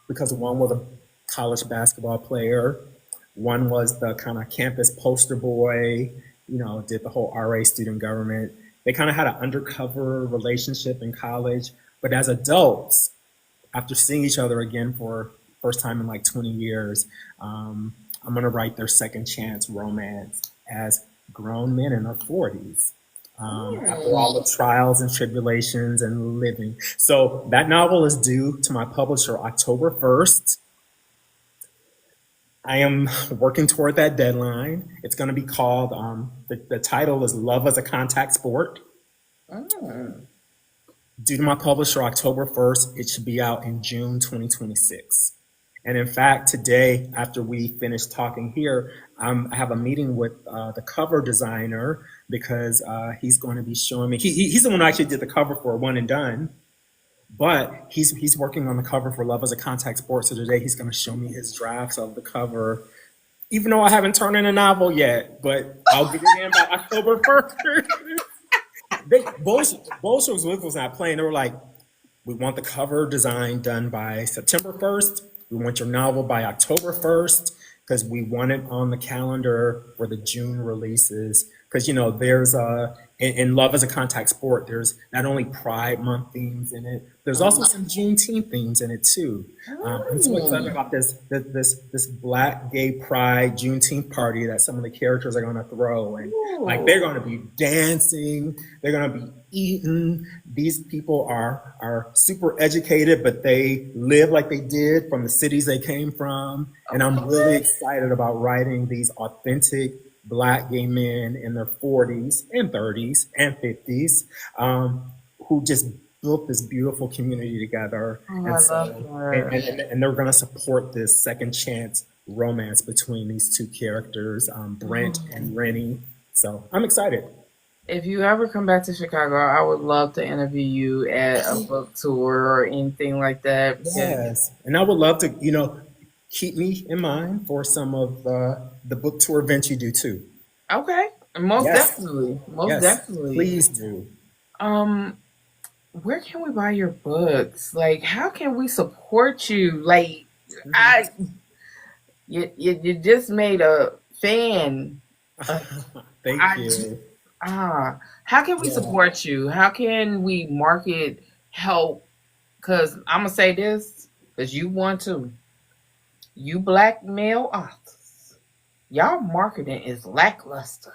Because one was a college basketball player, one was the kind of campus poster boy, did the whole RA student government. They kind of had an undercover relationship in college, but as adults, after seeing each other again for first time in like 20 years, I'm gonna write their second chance romance as grown men in their 40s. After all the trials and tribulations and living. So that novel is due to my publisher October 1st. I am working toward that deadline. It's going to be called, the title is Love as a Contact Sport. Mm. Due to my publisher October 1st, it should be out in June 2026. And in fact, today, after we finish talking here, I have a meeting with the cover designer because he's going to be showing me. He's the one who actually did the cover for One and Done, but he's working on the cover for Love as a Contact Sport. So today he's going to show me his drafts of the cover, even though I haven't turned in a novel yet. But I'll get it in by October 1st. Bolsheviks was not playing. They were like, we want the cover design done by September 1st. We want your novel by October 1st because we want it on the calendar for the June releases. Because, there's in Love as a Contact Sport, there's not only Pride Month themes in it, there's also some Juneteenth themes in it too. I'm so excited about this Black Gay Pride Juneteenth party that some of the characters are going to throw, and like they're going to be dancing, they're going to be eating. These people are super educated, but they live like they did from the cities they came from, and I'm really excited about writing these authentic Black gay men in their 40s and 30s and 50s who just built this beautiful community together. Oh, And I so, love her. and they're going to support this second chance romance between these two characters, Brent and Rennie. So I'm excited. If you ever come back to Chicago, I would love to interview you at a book tour or anything like that. Because, Yes. And I would love to, keep me in mind for some of the book tour events you do too. okay, most Yes. definitely, most Yes. definitely. Please do. Um, where can we buy your books? Like, how can we support you? Like, I you just made a fan. Uh, Thank I j- you. how can we Yeah. support you? How can we market help? Because I'm gonna say this, because you want to. You black male authors, y'all marketing is lackluster.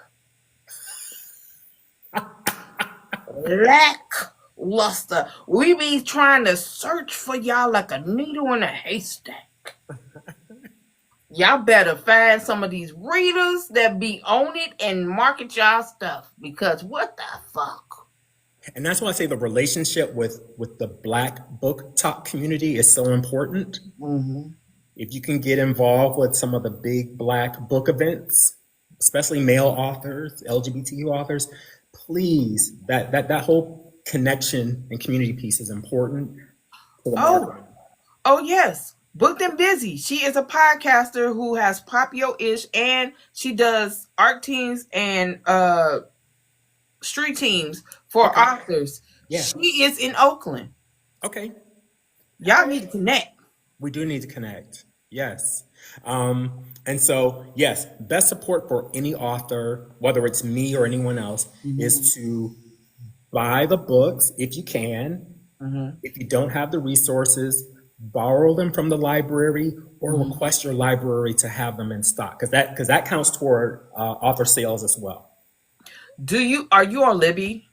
Lackluster. We be trying to search for y'all like a needle in a haystack. Y'all better find some of these readers that be on it and market y'all stuff. Because what the fuck? And that's why I say the relationship with the Black book talk community is so important. Mm-hmm. If you can get involved with some of the big Black book events, especially male authors, LGBTQ authors, please, that whole connection and community piece is important to the Oh, market. oh yes. Booked and Busy. She is a podcaster who has Popio-ish, and she does art teams and street teams for Okay. authors. Yeah. She is in Oakland. Okay. All Y'all right. need to connect. We do need to connect. Yes. And so, yes, best support for any author, whether it's me or anyone else, Mm-hmm. is to buy the books if you can. Mm-hmm. If you don't have the resources, borrow them from the library or Mm-hmm. request your library to have them in stock because that counts toward author sales as well. Are you on Libby?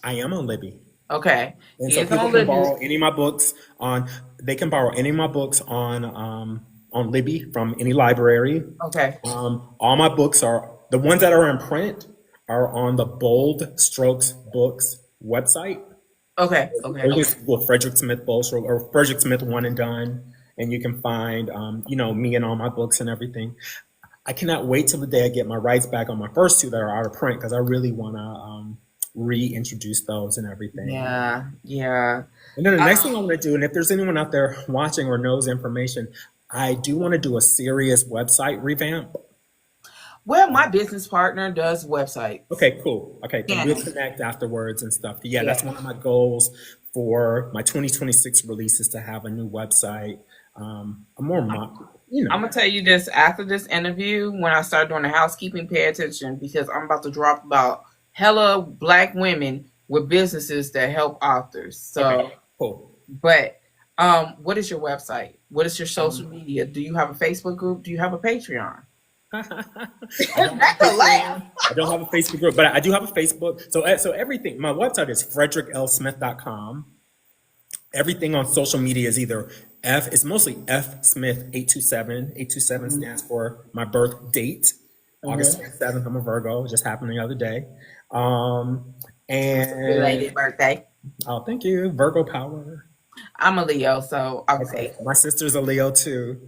I am on Libby. Okay. And He so is people on can Libby. borrow any of my books on. They can borrow any of my books on Libby from any library. Okay. All my books are the ones that are in print are on the Bold Strokes Books website. Okay. Okay. Or just Google Fredrick Smith Books or Fredrick Smith One and Done, and you can find me and all my books and everything. I cannot wait till the day I get my rights back on my first two that are out of print because I really want to reintroduce those and everything. Yeah. Yeah. And then the next thing I Um, want to do, and if there's anyone out there watching or knows information, I do want to do a serious website revamp. well, my business partner does websites. Okay, cool. Okay, then we'll Janice. connect afterwards and stuff. Yeah, Yeah. that's one of my goals for my 2026 release is to have a new website. A more, you I'm know. gonna tell you this after this interview. When I start doing the housekeeping, pay attention because I'm about to drop about hella black women with businesses that help authors. Okay, So, cool. but what is your website? What is your social Um, media? Do you have a Facebook group? Do you have a Patreon? I don't have a That's a laugh. Patreon. I don't have a Facebook group, but I do have a Facebook. So everything, my website is fredricklsmith.com. Everything on social media is either it's mostly F Smith 827. 827 stands for my birth date, August Mm-hmm. 27th. I'm a Virgo, it just happened the other day. Um, and Belated birthday. oh, thank you, Virgo power. I'm a Leo, so Okay, okay. my sister's a Leo too.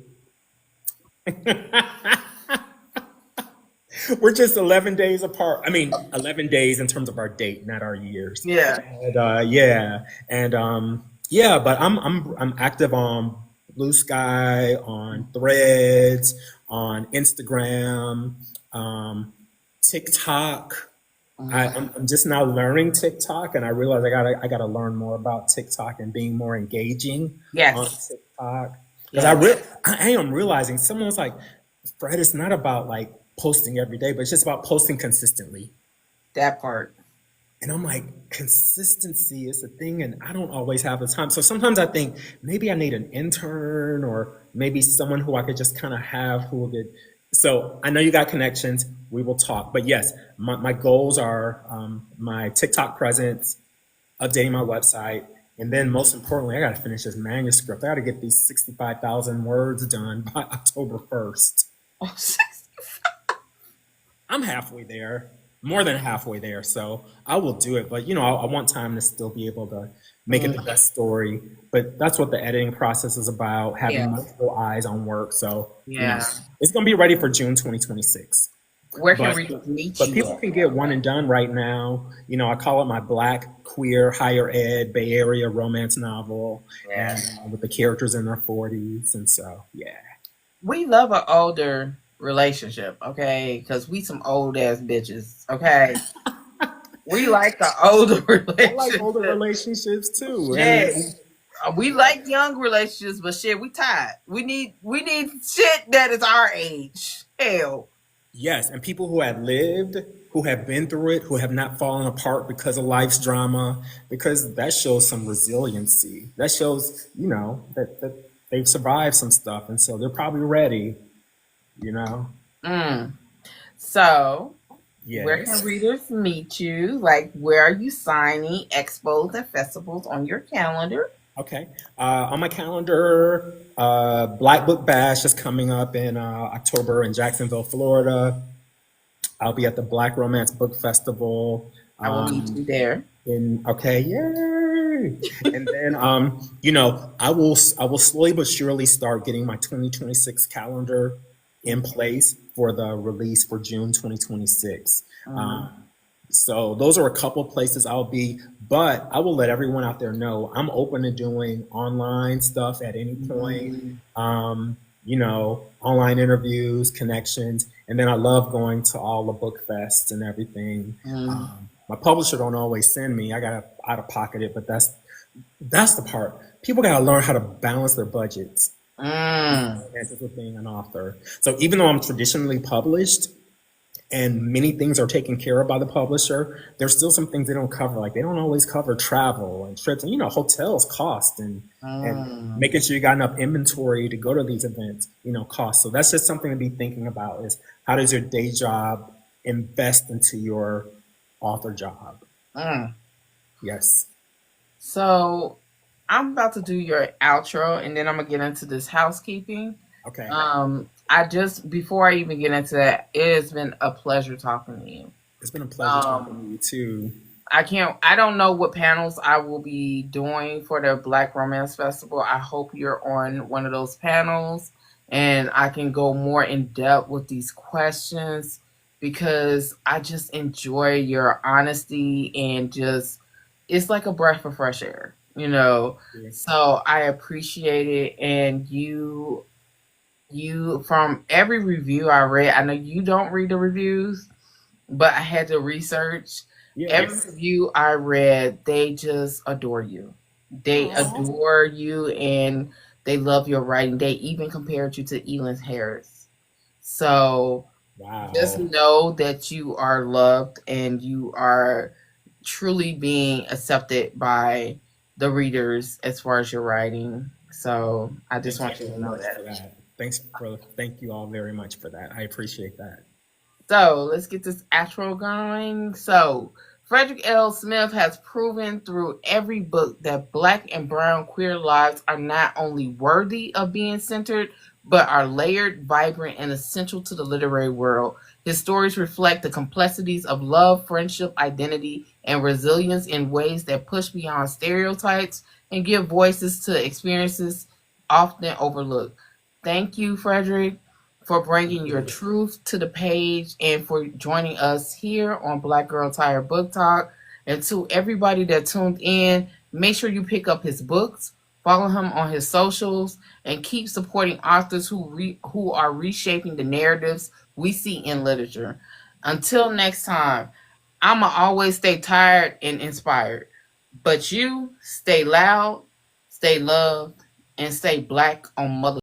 We're just 11 days apart. I mean, 11 days in terms of our date, not our years. Yeah. And yeah, and yeah, but I'm active on Blue Sky, on Threads, on Instagram, TikTok. Mhm. I'm just now learning TikTok, and I realize I gotta learn more about TikTok and being more engaging on Yes. TikTok because Yes. I am realizing someone was like, Fred, it's not about like posting every day, but it's just about posting consistently. That part. And I'm like, consistency is a thing, and I don't always have the time. So sometimes I think maybe I need an intern or maybe someone who I could just kind of have who will get. So I know you got connections. We will talk. But yes, my goals are my TikTok presence, updating my website, and then most importantly, I got to finish this manuscript. I got to get these 65,000 words done by October 1st. I'm halfway there, more than halfway there. So I will do it. But, I want time to still be able to make it the Mm, best story. But that's what the editing process is about, having yes. multiple eyes on work. So, Yeah. it's going to be ready for June 2026. Where can But readers meet but you people at? can get one and done right now. I call it my Black queer higher ed Bay Area romance novel, Yeah. and with the characters in their 40s, and so yeah. We love an older relationship, okay? Because we some old ass bitches, okay? We like the older I like older relationship. relationships too, and Shit. We like young relationships, but shit, we tired. We need shit that is our age. Hell. yes, and people who have lived, who have been through it, who have not fallen apart because of life's drama, because that shows some resiliency. That shows, that they've survived some stuff, and so they're probably ready. You know. Mm. So, where can Yes. readers meet you? Like, where are you signing expos and festivals on your calendar? Okay. On my calendar, Black Book Bash is coming up in October in Jacksonville, Florida. I'll be at the Black Romance Book Festival. I will meet Um, you there. okay, yay! And then I will slowly but surely start getting my 2026 calendar in place for the release for June 2026. Mm. Um, So those are a couple places I'll be, but I will let everyone out there know I'm open to doing online stuff at any point. Mm, Online interviews, connections, and then I love going to all the book fests and everything. mm, My publisher don't always send me. I gotta out of pocket it, but that's the part. People gotta learn how to balance their budgets. mm. As with being an author. So even though I'm traditionally published, and many things are taken care of by the publisher, there's still some things they don't cover. Like they don't always cover travel and trips, and hotels cost, and Mm. making sure you got enough inventory to go to these events, cost. So that's just something to be thinking about: is how does your day job invest into your author job? Mm. Yes. So I'm about to do your outro, and then I'm gonna get into this housekeeping. Okay. I just before I even get into that, it has been a pleasure talking to you. It's been a pleasure talking Um, to you too. I don't know what panels I will be doing for the Black Romance Festival. I hope you're on one of those panels and I can go more in depth with these questions because I just enjoy your honesty and just it's like a breath of fresh air, you know. So I appreciate it and you from every review I read, I know you don't read the reviews, but I had to research. Every Yes. review I read, they just adore you. They Oh, adore you and they love your writing. They even compared you to Elin Harris. So just wow. know that you are loved and you are truly being accepted by the readers as far as your writing. So I just Thank you want you so to know much that. for that. Thank you all very much for that. I appreciate that. So let's get this outro going. So Fredrick L. Smith has proven through every book that Black and brown queer lives are not only worthy of being centered, but are layered, vibrant, and essential to the literary world. His stories reflect the complexities of love, friendship, identity, and resilience in ways that push beyond stereotypes and give voices to experiences often overlooked. Thank you, Frederick, for bringing your truth to the page and for joining us here on Black Girl Tired Book Talk. And to everybody that tuned in, make sure you pick up his books, follow him on his socials, and keep supporting authors who are reshaping the narratives we see in literature. Until next time, I'ma always stay tired and inspired. But you stay loud, stay loved, and stay black on Mother